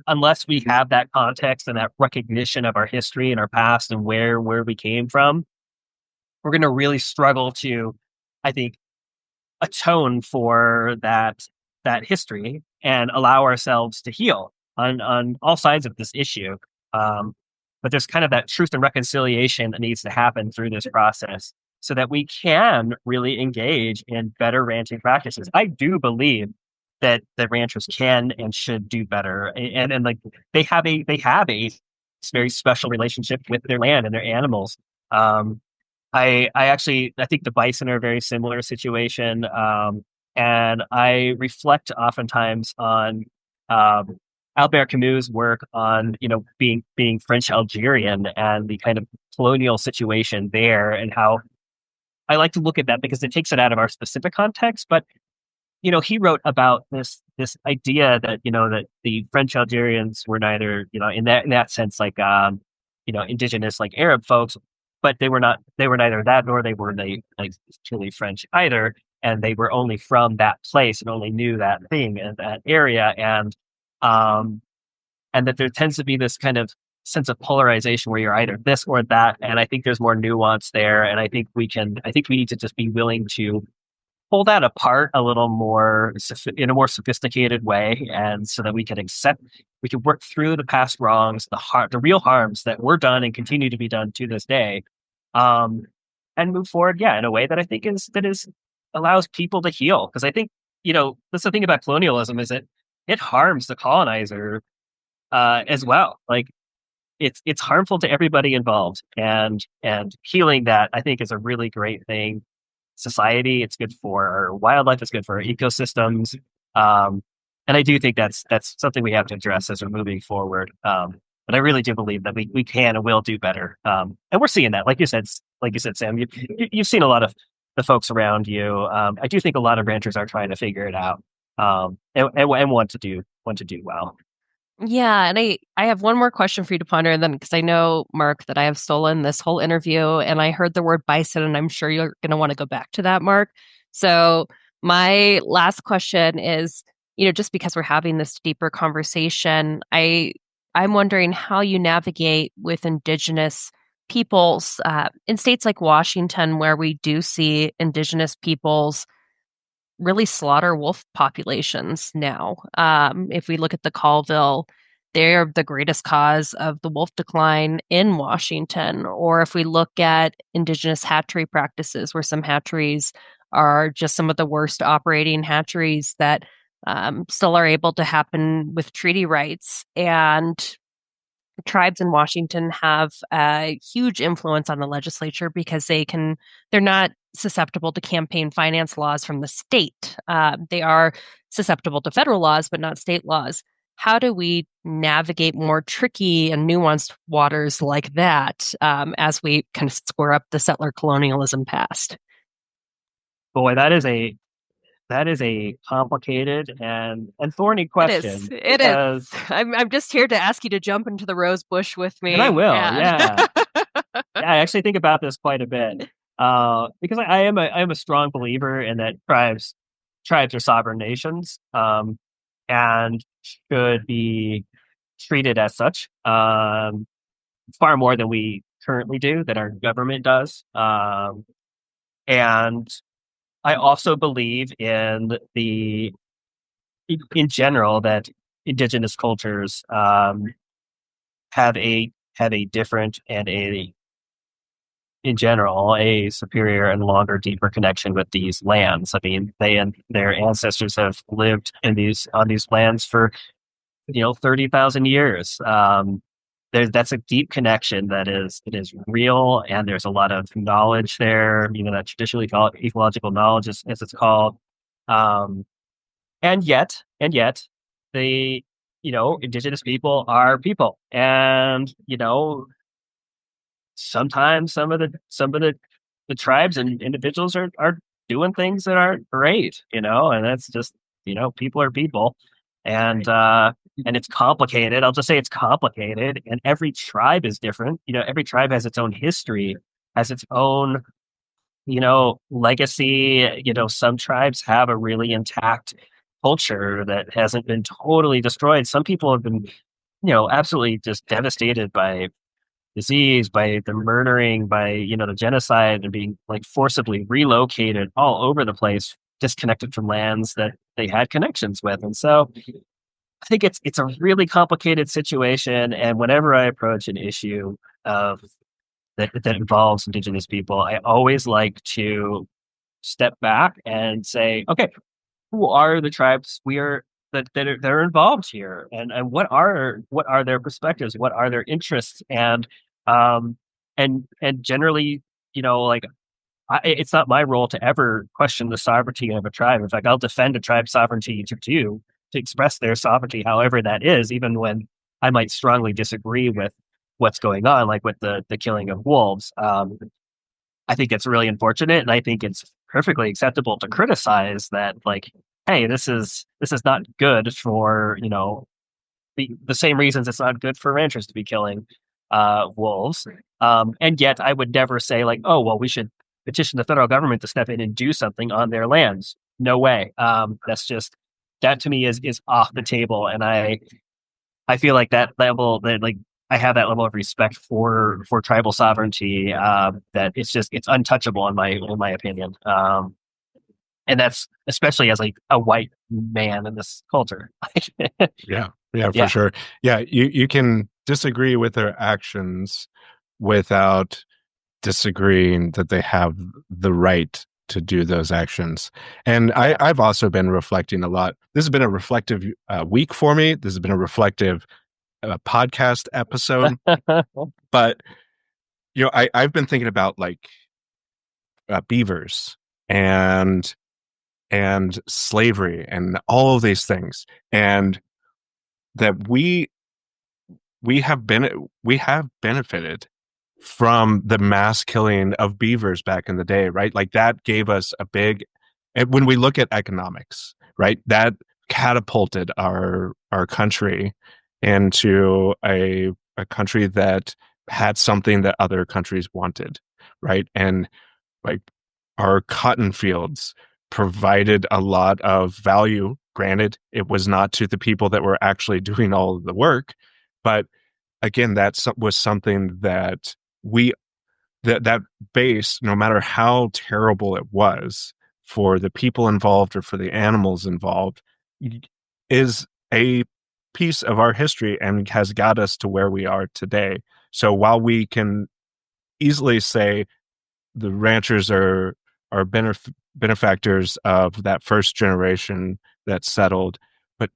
unless we have that context and that recognition of our history and our past and where we came from, we're going to really struggle to, I think, atone for that history and allow ourselves to heal on all sides of this issue. But there's kind of that truth and reconciliation that needs to happen through this process so that we can really engage in better ranching practices. I do believe that the ranchers can and should do better, and like they have a very special relationship with their land and their animals. I think the bison are a very similar situation. And I reflect oftentimes on Albert Camus' work on, being French Algerian and the kind of colonial situation there, and how I like to look at that because it takes it out of our specific context. But he wrote about this idea that that the French Algerians were neither in that sense like indigenous like Arab folks, but they were neither that nor were they like truly French either, and they were only from that place and only knew that thing and that area, and that there tends to be this kind of sense of polarization where you're either this or that, and I think there's more nuance there, and I think we need to just be willing to pull that apart a little more in a more sophisticated way, and so that we can work through the past wrongs, the real harms that were done and continue to be done to this day, and move forward, in a way that I think allows people to heal. Because I think that's the thing about colonialism, is it harms the colonizer as well. Like it's harmful to everybody involved, and healing that, I think, is a really great thing. Society, it's good for our wildlife, it's good for our ecosystems, and I do think that's something we have to address as we're moving forward. But I really do believe that we can and will do better, and we're seeing that, like you said, Sam. You've seen a lot of the folks around you. I do think a lot of ranchers are trying to figure it out, and want to do well. Yeah, and I have one more question for you to ponder, then, because I know, Mark, that I have stolen this whole interview, and I heard the word bison, and I'm sure you're going to want to go back to that, Mark. So my last question is, just because we're having this deeper conversation, I'm wondering how you navigate with indigenous peoples in states like Washington, where we do see indigenous peoples really slaughter wolf populations now. If we look at the Colville, they're the greatest cause of the wolf decline in Washington. Or if we look at indigenous hatchery practices, where some hatcheries are just some of the worst operating hatcheries that still are able to happen with treaty rights. And tribes in Washington have a huge influence on the legislature because they're not susceptible to campaign finance laws from the state. They are susceptible to federal laws, but not state laws. How do we navigate more tricky and nuanced waters like that as we kind of square up the settler colonialism past? Boy, that is a complicated and thorny question. It is. I'm just here to ask you to jump into the rose bush with me. And I will, yeah. I actually think about this quite a bit. Because I am a strong believer in that tribes are sovereign nations, and should be treated as such, far more than we currently do, that our government does. And I also believe in general that indigenous cultures have a different and in general a superior and longer, deeper connection with these lands. I mean, they and their ancestors have lived on these lands for 30,000 years. That's a deep connection that is real, and there's a lot of knowledge there, that traditionally called ecological knowledge, as it's called. And yet the indigenous people are people, and sometimes some of the tribes and individuals are doing things that aren't great, and that's just people are people, and it's complicated. I'll just say it's complicated, and every tribe is different. Every tribe has its own history, has its own legacy. Some tribes have a really intact culture that hasn't been totally destroyed. Some people have been absolutely just devastated by disease, by the murdering, by the genocide, and being like forcibly relocated all over the place, disconnected from lands that they had connections with. And so I think it's a really complicated situation. And whenever I approach an issue of that involves indigenous people, I always like to step back and say, okay, who are the tribes we are that are involved here, and what are their perspectives, what are their interests, um and generally, like, it's not my role to ever question the sovereignty of a tribe. In fact, I'll defend a tribe's sovereignty to express their sovereignty, however that is, even when I might strongly disagree with what's going on, like with the killing of wolves. I think it's really unfortunate, and I think it's perfectly acceptable to criticize that. Like, hey, this is not good for the same reasons it's not good for ranchers to be killing wolves. And yet, I would never say like, oh well, we should petition the federal government to step in and do something on their lands. No way. That to me is off the table, and I feel like that level that like I have that level of respect for tribal sovereignty, that it's untouchable in my opinion. And that's especially as like a white man in this culture. Yeah, yeah, for Yeah. sure. Yeah, you can disagree with their actions without disagreeing that they have the right to do those actions. And I've also been reflecting a lot. This has been a reflective week for me. This has been a reflective podcast episode. But I've been thinking about like beavers and slavery and all of these things, and that we have benefited from the mass killing of beavers back in the day, right? Like that gave us a big, and when we look at economics, right, that catapulted our country into a country that had something that other countries wanted, right? And like our cotton fields provided a lot of value. Granted, it was not to the people that were actually doing all of the work, but again, was something that we that base, no matter how terrible it was for the people involved or for the animals involved, is a piece of our history and has got us to where we are today. So while we can easily say the ranchers are benefactors of that first generation that settled, but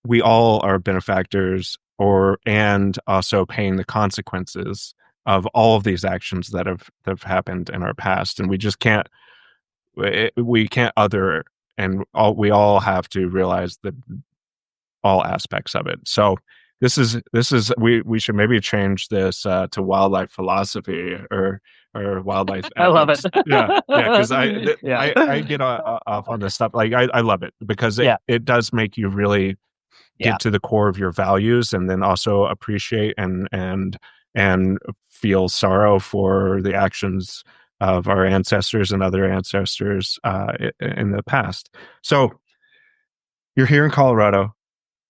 we all are benefactors and also paying the consequences of all of these actions that have happened in our past, and we can't other, and we all have to realize that all aspects of it. So we should maybe change this to wildlife philosophy or wildlife I love ethics. it. Yeah, because Yeah. I get off on this stuff. Like I love it because Yeah. it does make you really Yeah. get to the core of your values, and then also appreciate and feel sorrow for the actions of our ancestors and other ancestors in the past. So you're here in Colorado.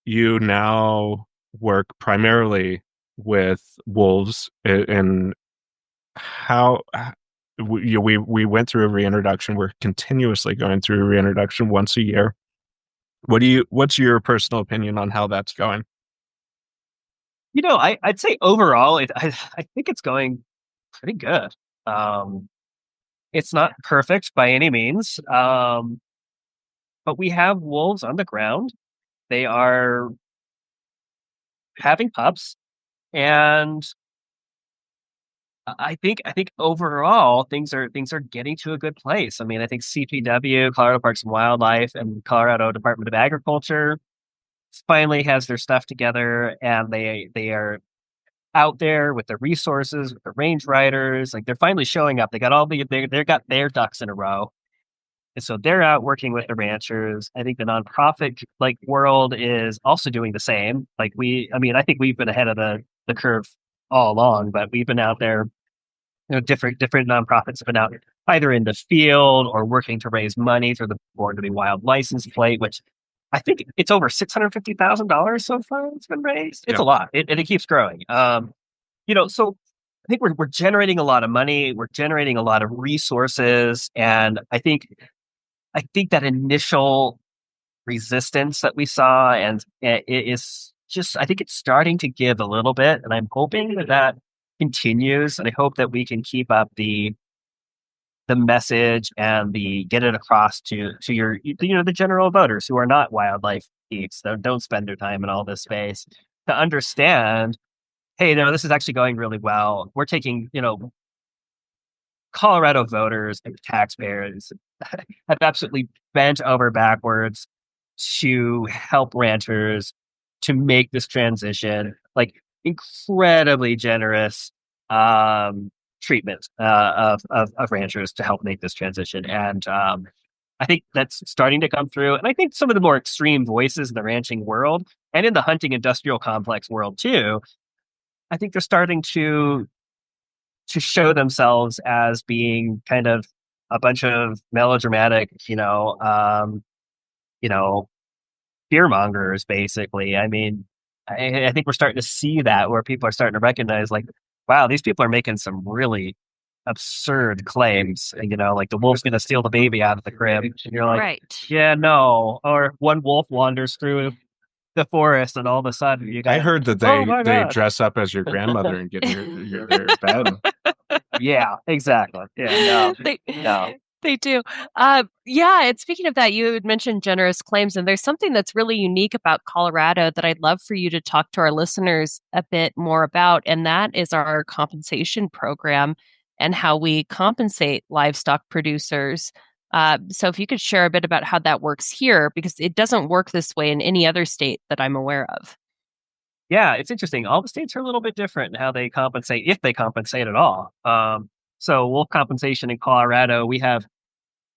You now work primarily with wolves, and how we went through a reintroduction. We're continuously going through a reintroduction once a year. What's your personal opinion on how that's going? I'd say overall, I think it's going pretty good. It's not perfect by any means, but we have wolves on the ground. They are having pups, and I think overall things are getting to a good place. I mean, I think CPW, Colorado Parks and Wildlife, and Colorado Department of Agriculture finally has their stuff together, and they are out there with the resources, with the range riders. Like, they're finally showing up. They got they got their ducks in a row. And so they're out working with the ranchers. I think the nonprofit like world is also doing the same. Like, I think we've been ahead of the curve all along, but we've been out there. Different nonprofits have been out either in the field or working to raise money through the Born to Be Wild license plate, which I think it's over $650,000 so far. It's been raised. It's a lot, and it keeps growing. So I think we're generating a lot of money. We're generating a lot of resources, and I think that initial resistance that we saw, and it is just, I think it's starting to give a little bit, and I'm hoping that continues, and I hope that we can keep up the the message and the get it across to your the general voters who are not wildlife geeks that don't spend their time in all this space to understand, hey, this is actually going really well. We're taking, Colorado voters and taxpayers have absolutely bent over backwards to help ranchers to make this transition, like incredibly generous treatment of ranchers to help make this transition. And I think that's starting to come through. And I think some of the more extreme voices in the ranching world and in the hunting industrial complex world too, I think they're starting to show themselves as being kind of a bunch of melodramatic, fear mongers, basically. I mean, I think we're starting to see that where people are starting to recognize, like, wow, these people are making some really absurd claims. Like the wolf's going to steal the baby out of the crib. And you're like, Right. yeah, no. Or one wolf wanders through the forest, and all of a sudden you I got, heard that oh they my they God. dress up as your grandmother and get in their bed. Yeah, exactly. Yeah, They no. they do. Yeah, and speaking of that, you had mentioned generous claims, and there's something that's really unique about Colorado that I'd love for you to talk to our listeners a bit more about, and that is our compensation program and how we compensate livestock producers. So if you could share a bit about how that works here, because it doesn't work this way in any other state that I'm aware of. Yeah, it's interesting. All the states are a little bit different in how they compensate, if they compensate at all. So wolf compensation in Colorado, we have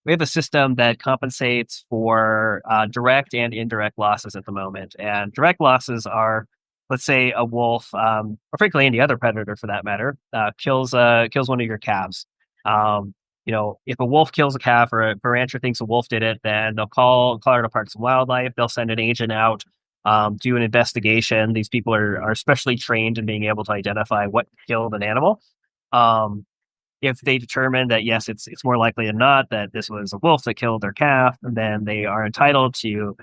a system that compensates for direct and indirect losses at the moment. And direct losses are, let's say, a wolf, or frankly any other predator for that matter, kills one of your calves. If a wolf kills a calf, or if a rancher thinks a wolf did it, then they'll call Colorado Parks and Wildlife. They'll send an agent out, do an investigation. These people are especially trained in being able to identify what killed an animal. Um, if they determine that yes, it's more likely than not that this was a wolf that killed their calf, then they are entitled to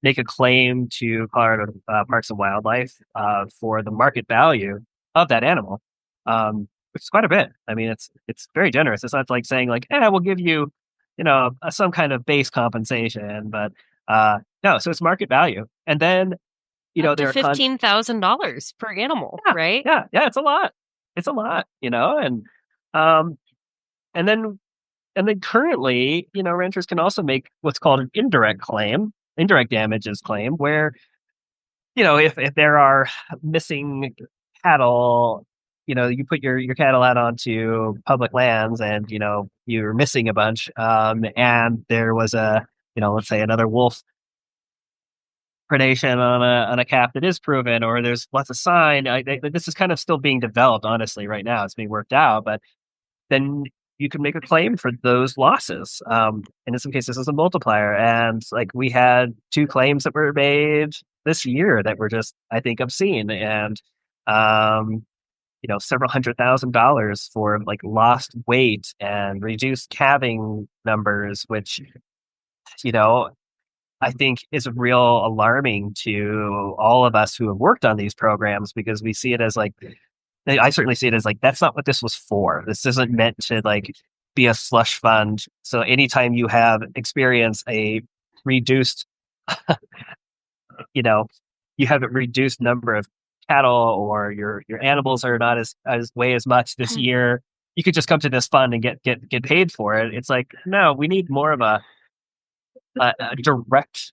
make a claim to Colorado Parks and Wildlife for the market value of that animal, which is quite a bit. I mean, it's very generous. It's not like saying like, we'll give you, some kind of base compensation, but no. So it's market value, and then Up to there are $15,000 per animal, yeah, right? yeah. It's a lot. It's a lot, um, and then currently, ranchers can also make what's called an indirect damages claim, where, if there are missing cattle, you put your cattle out onto public lands and, you're missing a bunch, and there was let's say another wolf predation on a calf that is proven, or there's lots of sign. This is kind of still being developed, honestly, right now. It's being worked out, but then you can make a claim for those losses. And in some cases, as a multiplier. And like we had 2 claims that were made this year that were just, I think, obscene. And, several $100,000 for like lost weight and reduced calving numbers, which, you know, I think is real alarming to all of us who have worked on these programs, because we see it as like, I certainly see it as like, that's not what this was for. This isn't meant to like be a slush fund. So anytime you have experience a reduced, you know, you have a reduced number of cattle, or your animals are not as weigh as much this year, you could just come to this fund and get paid for it. It's like, no, we need more of a direct,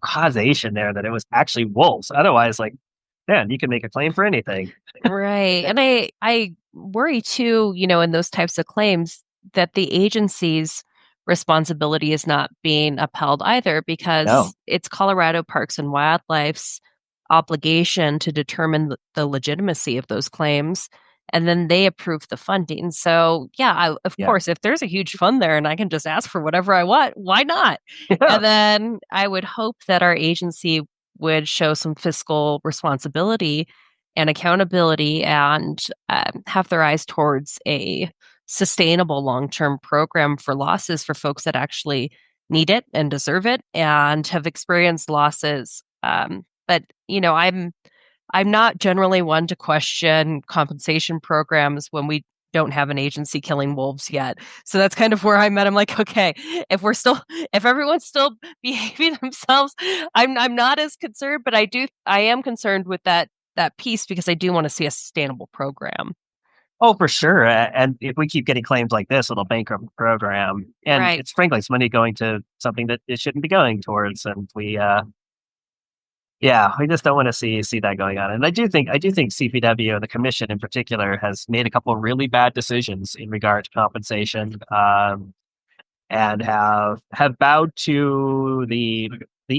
causation there, that it was actually wolves. Otherwise, like, man, you can make a claim for anything. Right. And I worry too, in those types of claims that the agency's responsibility is not being upheld either, No. because it's Colorado Parks and Wildlife's obligation to determine the legitimacy of those claims. And then they approve the funding. So, yeah, of Yeah. course, if there's a huge fund there and I can just ask for whatever I want, why not? Yeah. And then I would hope that our agency would show some fiscal responsibility and accountability, and have their eyes towards a sustainable long-term program for losses for folks that actually need it and deserve it and have experienced losses. But I'm not generally one to question compensation programs when we don't have an agency killing wolves yet. So that's kind of where I'm at. I'm like, okay, if everyone's still behaving themselves, I'm not as concerned, but I am concerned with that piece because I do want to see a sustainable program. Oh, for sure. And if we keep getting claims like this, it'll bankrupt the program. And Right. it's frankly, it's money going to something that it shouldn't be going towards. And we just don't want to see that going on. And I do think CPW, the commission in particular, has made a couple of really bad decisions in regard to compensation, and have bowed to the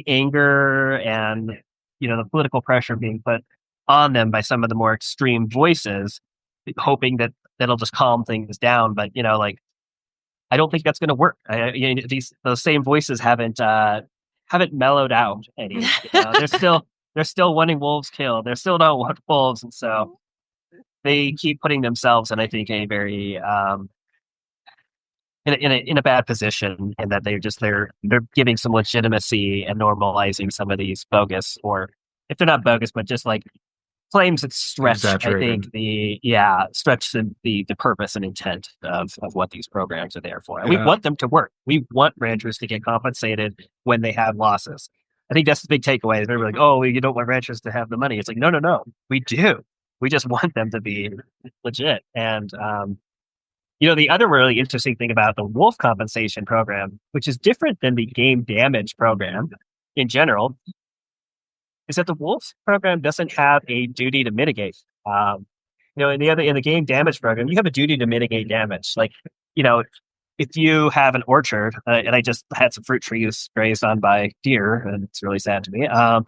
anger and the political pressure being put on them by some of the more extreme voices, hoping that that'll just calm things down. But like, I don't think that's going to work. Those same voices haven't mellowed out any. They're still wanting wolves killed. They still don't want wolves, and so they keep putting themselves in, I think, a very in a bad position, in that they're giving some legitimacy and normalizing some of these bogus, or if they're not bogus, but just like claims that stretch, I think, stretch the purpose and intent of what these programs are there for. And we want them to work. We want ranchers to get compensated when they have losses. I think that's the big takeaway. They're like, oh, you don't want ranchers to have the money. It's like, no, we do. We just want them to be legit. And the other really interesting thing about the wolf compensation program, which is different than the game damage program in general, is that the wolf program doesn't have a duty to mitigate. In the game damage program, you have a duty to mitigate damage. Like, if you have an orchard, and I just had some fruit trees grazed on by deer, and it's really sad to me. I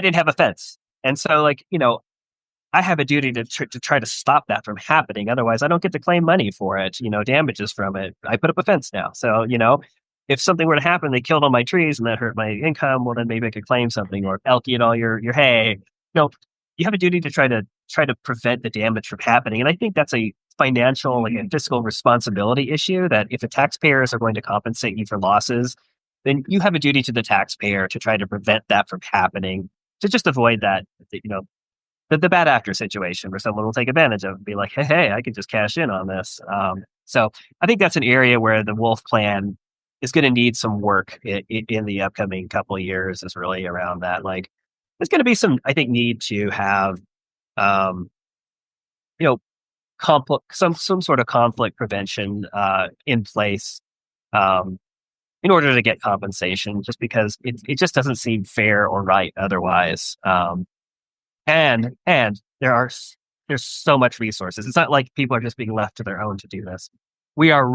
didn't have a fence, and so I have a duty to try to stop that from happening. Otherwise, I don't get to claim money for it. Damages from it. I put up a fence now, so if something were to happen, they killed all my trees and that hurt my income, well, then maybe I could claim something. Or elk eat all your hay. You have a duty to try to prevent the damage from happening. And I think that's a financial, and fiscal responsibility issue, that if the taxpayers are going to compensate you for losses, then you have a duty to the taxpayer to try to prevent that from happening, to just avoid that, the bad actor situation where someone will take advantage of it and be like, hey, I can just cash in on this. So I think that's an area where the wolf plan is going to need some work in the upcoming couple of years, is really around that. Like, there's going to be some, I think, need to have, some sort of conflict prevention in place in order to get compensation, just because it just doesn't seem fair or right otherwise. And there's so much resources. It's not like people are just being left to their own to do this. We are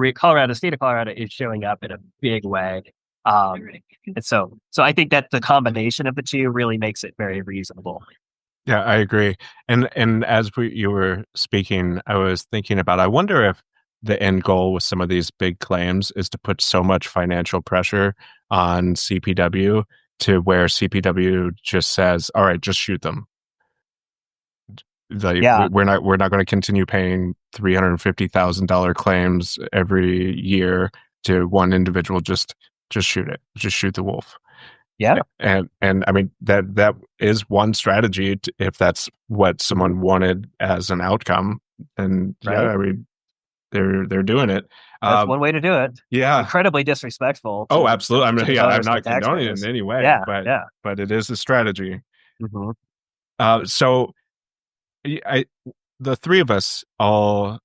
state of Colorado is showing up in a big way. And so I think that the combination of the two really makes it very reasonable. Yeah, I agree. And as you were speaking, I was thinking about, I wonder if the end goal with some of these big claims is to put so much financial pressure on CPW to where CPW just says, all right, just shoot them. We're not going to continue paying $350,000 claims every year to one individual. Just shoot it. Just shoot the wolf. Yeah. And I mean, that is one strategy if that's what someone wanted as an outcome. And right. I mean, they're doing it. That's one way to do it. Yeah. Incredibly disrespectful. Oh, absolutely. I'm not condoning it in any way. Yeah. But it is a strategy. Mm-hmm. So the three of us all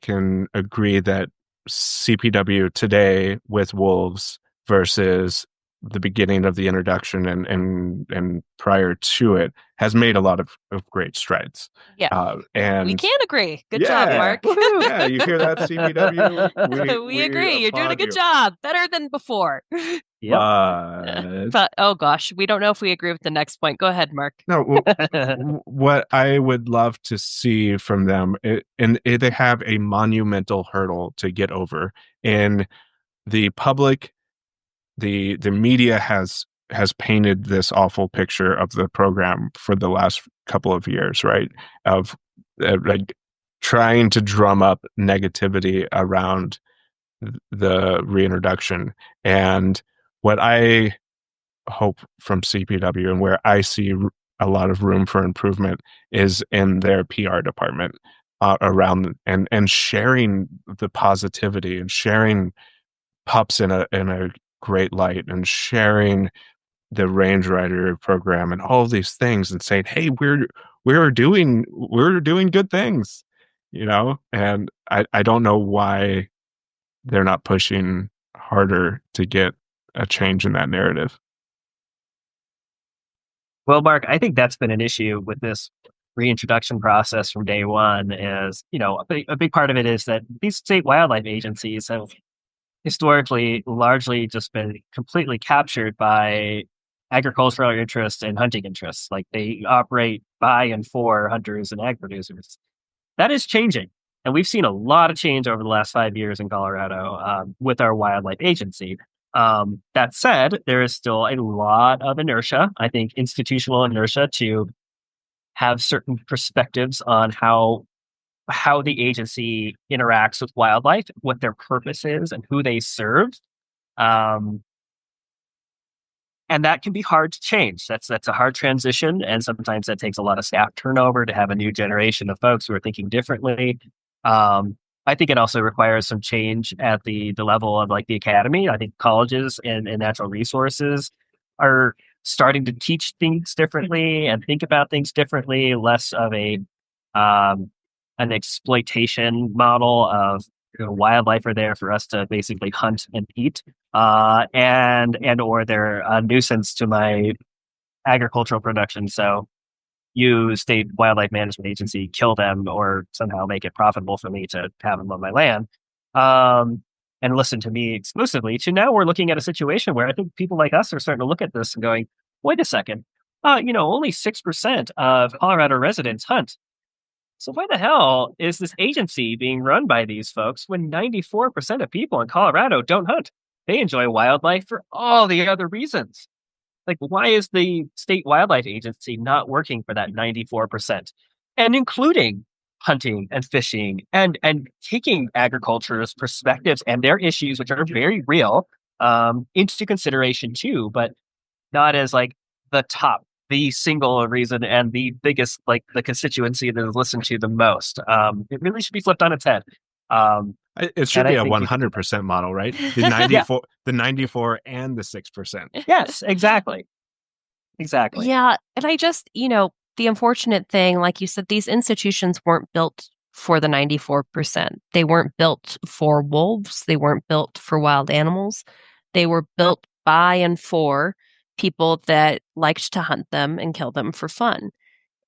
can agree that CPW today with wolves versus the beginning of the introduction and prior to it has made a lot of great strides. Yeah. And we can agree. Good job, Mark. Yeah, you hear that, CPW? We agree. You're doing a good job. Better than before. Yep. But oh gosh, we don't know if we agree with the next point. Go ahead, Mark. No, what I would love to see from them, they have a monumental hurdle to get over. In the public, the media has painted this awful picture of the program for the last couple of years, right? Of like trying to drum up negativity around the reintroduction. And what I hope from CPW and where I see a lot of room for improvement is in their PR department. around, and sharing the positivity, and sharing pups in a great light, and sharing the range rider program and all these things, and saying, hey, we're doing good things, and I don't know why they're not pushing harder to get a change in that narrative. Well, Mark, I think that's been an issue with this reintroduction process from day one. Is, a big part of it is that these state wildlife agencies have historically largely just been completely captured by agricultural interests and hunting interests. Like, they operate by and for hunters and ag producers. That is changing. And we've seen a lot of change over the last 5 years in Colorado with our wildlife agency. That said, there is still a lot of inertia, I think institutional inertia, to have certain perspectives on how the agency interacts with wildlife, what their purpose is, and who they serve. Um, and that can be hard to change. That's a hard transition, and sometimes that takes a lot of staff turnover to have a new generation of folks who are thinking differently. I think it also requires some change at the level of, like, the academy. I think colleges and natural resources are starting to teach things differently and think about things differently, less of an exploitation model of, wildlife are there for us to basically hunt and eat, and or they're a nuisance to my agricultural production. So you, state wildlife management agency, kill them or somehow make it profitable for me to have them on my land, and listen to me exclusively. To now we're looking at a situation where I think people like us are starting to look at this and going, wait a second, only 6% of Colorado residents hunt. So why the hell is this agency being run by these folks when 94% of people in Colorado don't hunt? They enjoy wildlife for all the other reasons. Like, why is the state wildlife agency not working for that 94%, and including hunting and fishing and taking agriculture's perspectives and their issues, which are very real, into consideration too, but not as, like, the single reason and the biggest, like, the constituency that is listened to the most. It really should be flipped on its head. It should be a 100% model, right? The 94, the 94 and the 6%. Yes, exactly. Yeah. And I just, the unfortunate thing, like you said, these institutions weren't built for the 94%. They weren't built for wolves. They weren't built for wild animals. They were built by and for people that liked to hunt them and kill them for fun.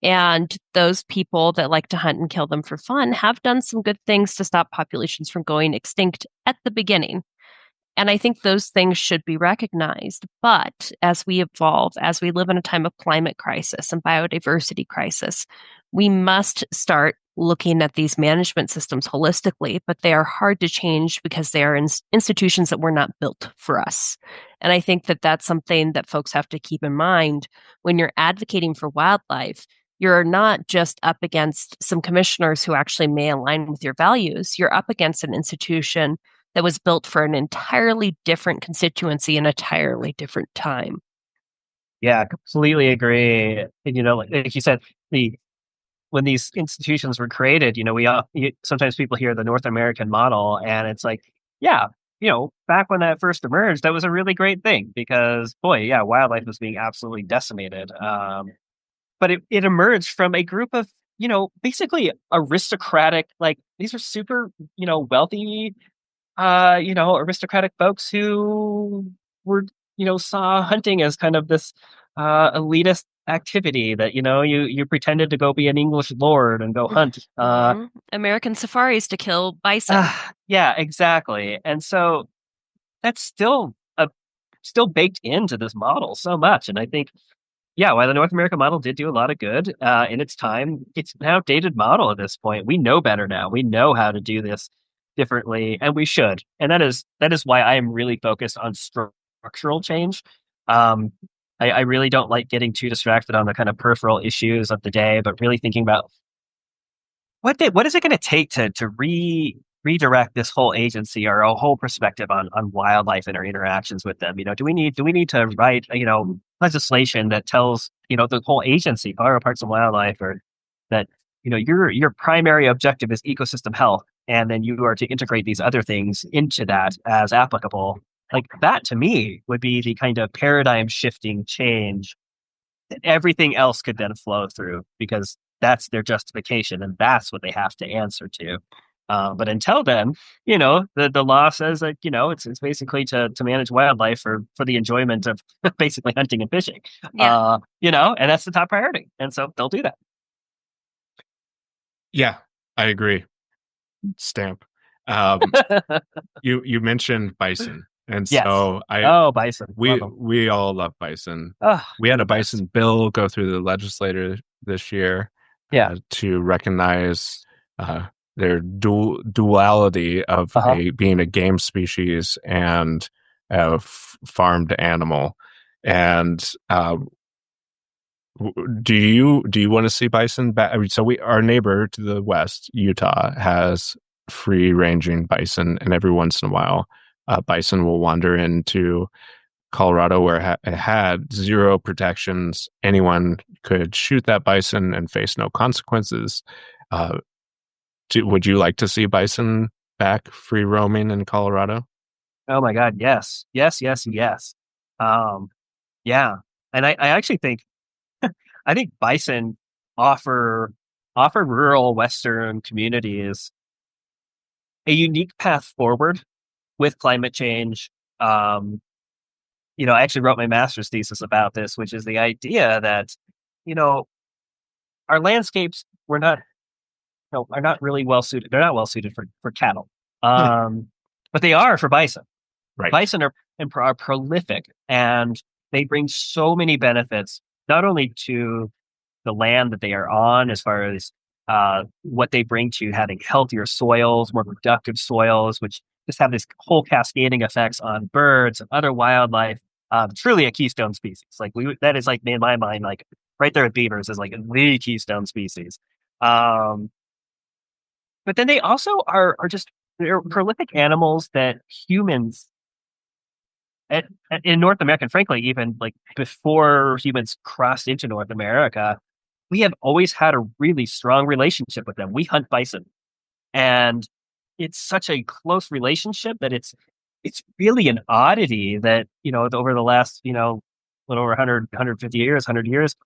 And those people that like to hunt and kill them for fun have done some good things to stop populations from going extinct at the beginning. And I think those things should be recognized. But as we evolve, as we live in a time of climate crisis and biodiversity crisis, we must start looking at these management systems holistically, but they are hard to change because they are institutions that were not built for us. And I think that that's something that folks have to keep in mind when you're advocating for wildlife. You're not just up against some commissioners who actually may align with your values. You're up against an institution that was built for an entirely different constituency in an entirely different time. Yeah, completely agree. And, like you said, when these institutions were created, sometimes people hear the North American model, and it's like, yeah, back when that first emerged, that was a really great thing because, boy, yeah, wildlife was being absolutely decimated. But it emerged from a group of, basically aristocratic, like, these are super, wealthy, aristocratic folks who were, saw hunting as kind of this elitist activity that, you pretended to go be an English lord and go hunt. American safaris to kill bison. Yeah, exactly. And so that's still baked into this model so much. And I think, yeah, while the North American model did do a lot of good in its time, it's an outdated model at this point. We know better now. We know how to do this differently, and we should. And that is why I am really focused on structural change. I really don't like getting too distracted on the kind of peripheral issues of the day, but really thinking about what is it going to take to redirect this whole agency or a whole perspective on wildlife and our interactions with them. Do we need to write legislation that tells the whole agency, Colorado Parks and Wildlife, or that your primary objective is ecosystem health, and then you are to integrate these other things into that as applicable. Like that to me would be the kind of paradigm shifting change that everything else could then flow through, because that's their justification and that's what they have to answer to. But until then, the law says that, it's basically to manage wildlife for the enjoyment of basically hunting and fishing, Yeah. and that's the top priority. And so they'll do that. Yeah, I agree. Stamp. You mentioned bison, and Yes. so Bison. we all love bison. Oh, We had a the best. bison bill go through the legislature this year, Yeah. to recognize their duality of being a game species and a farmed animal. And do you want to see bison back? I mean, so our neighbor to the west, Utah, has free ranging bison, and every once in a while, bison will wander into Colorado, where it had zero protections. Anyone could shoot that bison and face no consequences. Would you like to see bison back free roaming in Colorado? Oh my God. Yes. Yes. Yes. Yes. Yeah. And I actually think bison offer rural Western communities a unique path forward with climate change. I actually wrote my master's thesis about this, which is the idea that, our landscapes are not really well suited. They're not well suited for cattle, but they are for bison. Right. Bison are prolific, and they bring so many benefits, not only to the land that they are on, as far as what they bring to having healthier soils, more productive soils, which just have this whole cascading effects on birds and other wildlife. Truly a keystone species. That is, like, in my mind, like right there with beavers is like the keystone species. But then they also are just, they're prolific animals that humans in North America, and frankly, even like before humans crossed into North America, we have always had a really strong relationship with them. We hunt bison, and it's such a close relationship that it's really an oddity that, over the last, little over 100, 150 years, 100 years,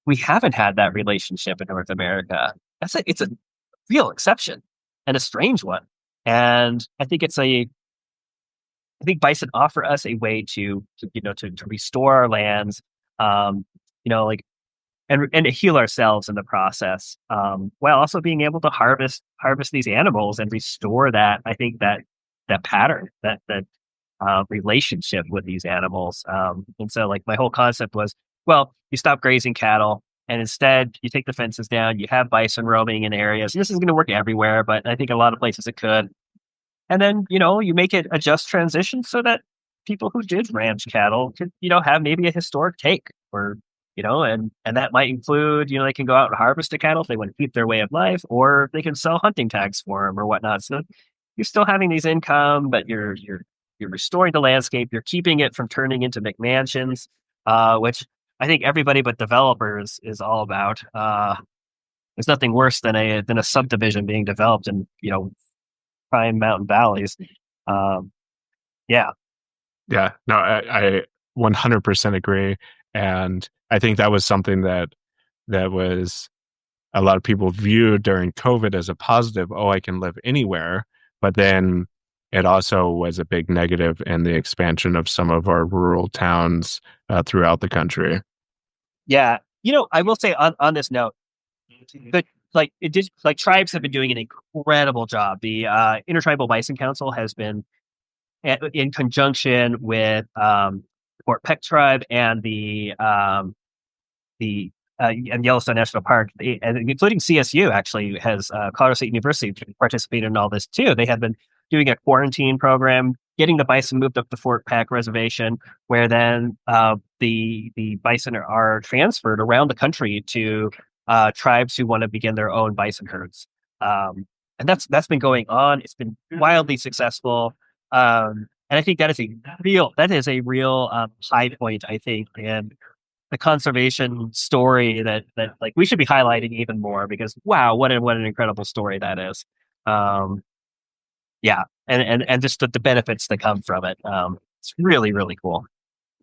we haven't had that relationship in North America. It's a real exception and a strange one. And I think bison offer us a way to restore our lands, and to heal ourselves in the process, while also being able to harvest these animals and restore that. I think that pattern, that relationship with these animals. And so, like, my whole concept was, well, you stop grazing cattle, and instead you take the fences down. You have bison roaming in areas. This is going to work everywhere, but I think a lot of places it could. And then, you make it a just transition so that people who did ranch cattle could, have maybe a historic take, or, and that might include, they can go out and harvest a cattle if they want to keep their way of life, or they can sell hunting tags for them or whatnot. So you're still having these income, but you're restoring the landscape. You're keeping it from turning into McMansions, which I think everybody but developers is all about. There's nothing worse than a subdivision being developed in, prime mountain valleys. Yeah. No, I 100% agree. And I think that was something that was a lot of people viewed during COVID as a positive. Oh, I can live anywhere. But then it also was a big negative in the expansion of some of our rural towns throughout the country. Yeah. I will say on this note, that tribes have been doing an incredible job. The Intertribal Bison Council has been, in conjunction with Fort Peck Tribe and the Yellowstone National Park, and including CSU, actually has Colorado State University participated in all this too. They have been doing a quarantine program, getting the bison moved up to Fort Peck Reservation, where then the bison are transferred around the country to tribes who want to begin their own bison herds. And that's been going on. It's been wildly successful. And I think that is a real high point, I think, in the conservation story that like we should be highlighting even more, because wow, what an incredible story that is. Yeah, and just the benefits that come from it. It's really, really cool.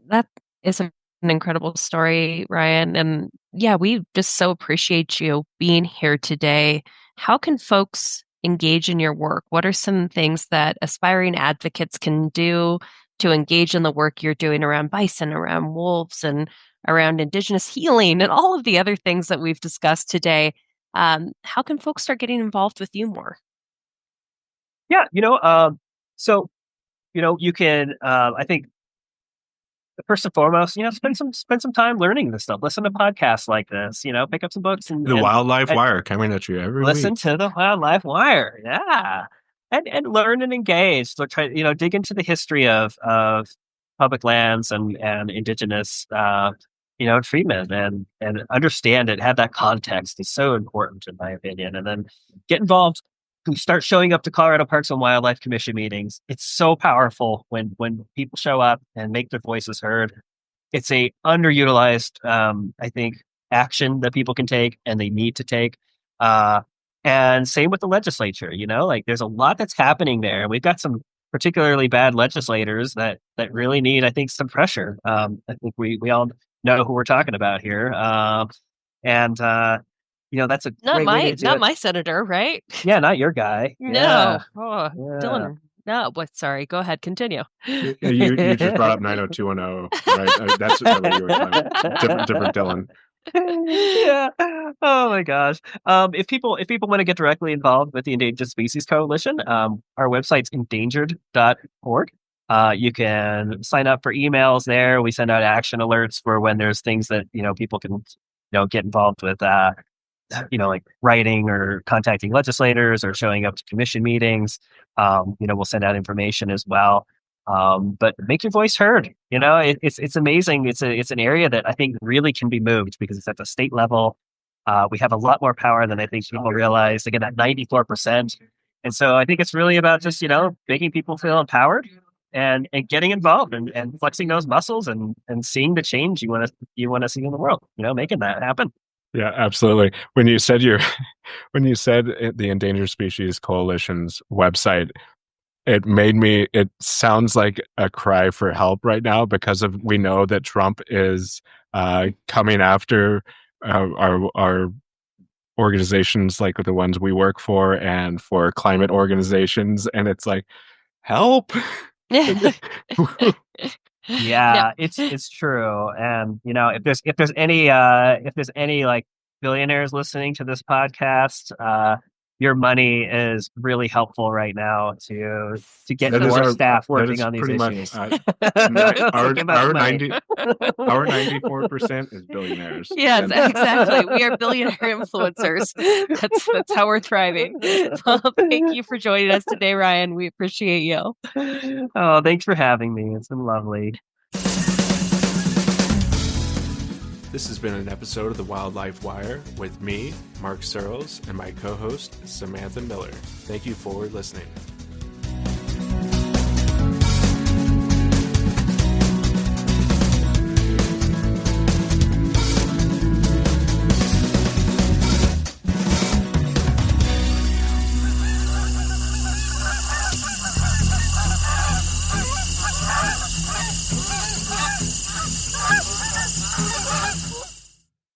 That is an incredible story, Ryan. And yeah, we just so appreciate you being here today. How can folks engage in your work? What are some things that aspiring advocates can do to engage in the work you're doing around bison, around wolves, and around Indigenous healing, and all of the other things that we've discussed today? How can folks start getting involved with you more? Yeah, so you can. I think first and foremost, spend some time learning this stuff. Listen to podcasts like this. Pick up some books The Wildlife Wire coming at you every listen week. to the Wildlife Wire. Yeah, and learn and engage. So try dig into the history of public lands and Indigenous treatment, and understand it. Have that context is so important in my opinion. And then get involved. Start showing up to Colorado Parks and Wildlife Commission meetings. It's so powerful when people show up and make their voices heard. It's a underutilized, I think, action that people can take and they need to take. And same with the legislature. Like there's a lot that's happening there. We've got some particularly bad legislators that really need, I think, some pressure. I think we all know who we're talking about here. And that's a great way to do not it. my senator, right? Yeah, not your guy. No. Yeah. Oh, Yeah. Dylan. No, but sorry. Go ahead. Continue. You just brought up 90210, right? That's what you were talking about. Different Dylan. Yeah. Oh my gosh. If people want to get directly involved with the Endangered Species Coalition, our website's endangered.org. You can sign up for emails there. We send out action alerts for when there's things that people can get involved with. Like writing or contacting legislators or showing up to commission meetings. We'll send out information as well. But make your voice heard. It's amazing. It's an area that I think really can be moved because it's at the state level. We have a lot more power than I think people realize. Again, at 94%. And so I think it's really about just, making people feel empowered and getting involved and flexing those muscles and seeing the change you want to see in the world, making that happen. Yeah, absolutely. When you said the Endangered Species Coalition's website, it sounds like a cry for help right now because we know that Trump is coming after our organizations like the ones we work for and for climate organizations, and it's like, help. Yeah, it's true. And if there's any like billionaires listening to this podcast, your money is really helpul right now to get more staff working on these issues. Our 94% is billionaires. Yes, exactly. We are billionaire influencers. That's how we're thriving. Well, thank you for joining us today, Ryan. We appreciate you. Oh, thanks for having me. It's been lovely. This has been an episode of the Wildlife Wire with me, Mark Searles, and my co-host, Samantha Miller. Thank you for listening.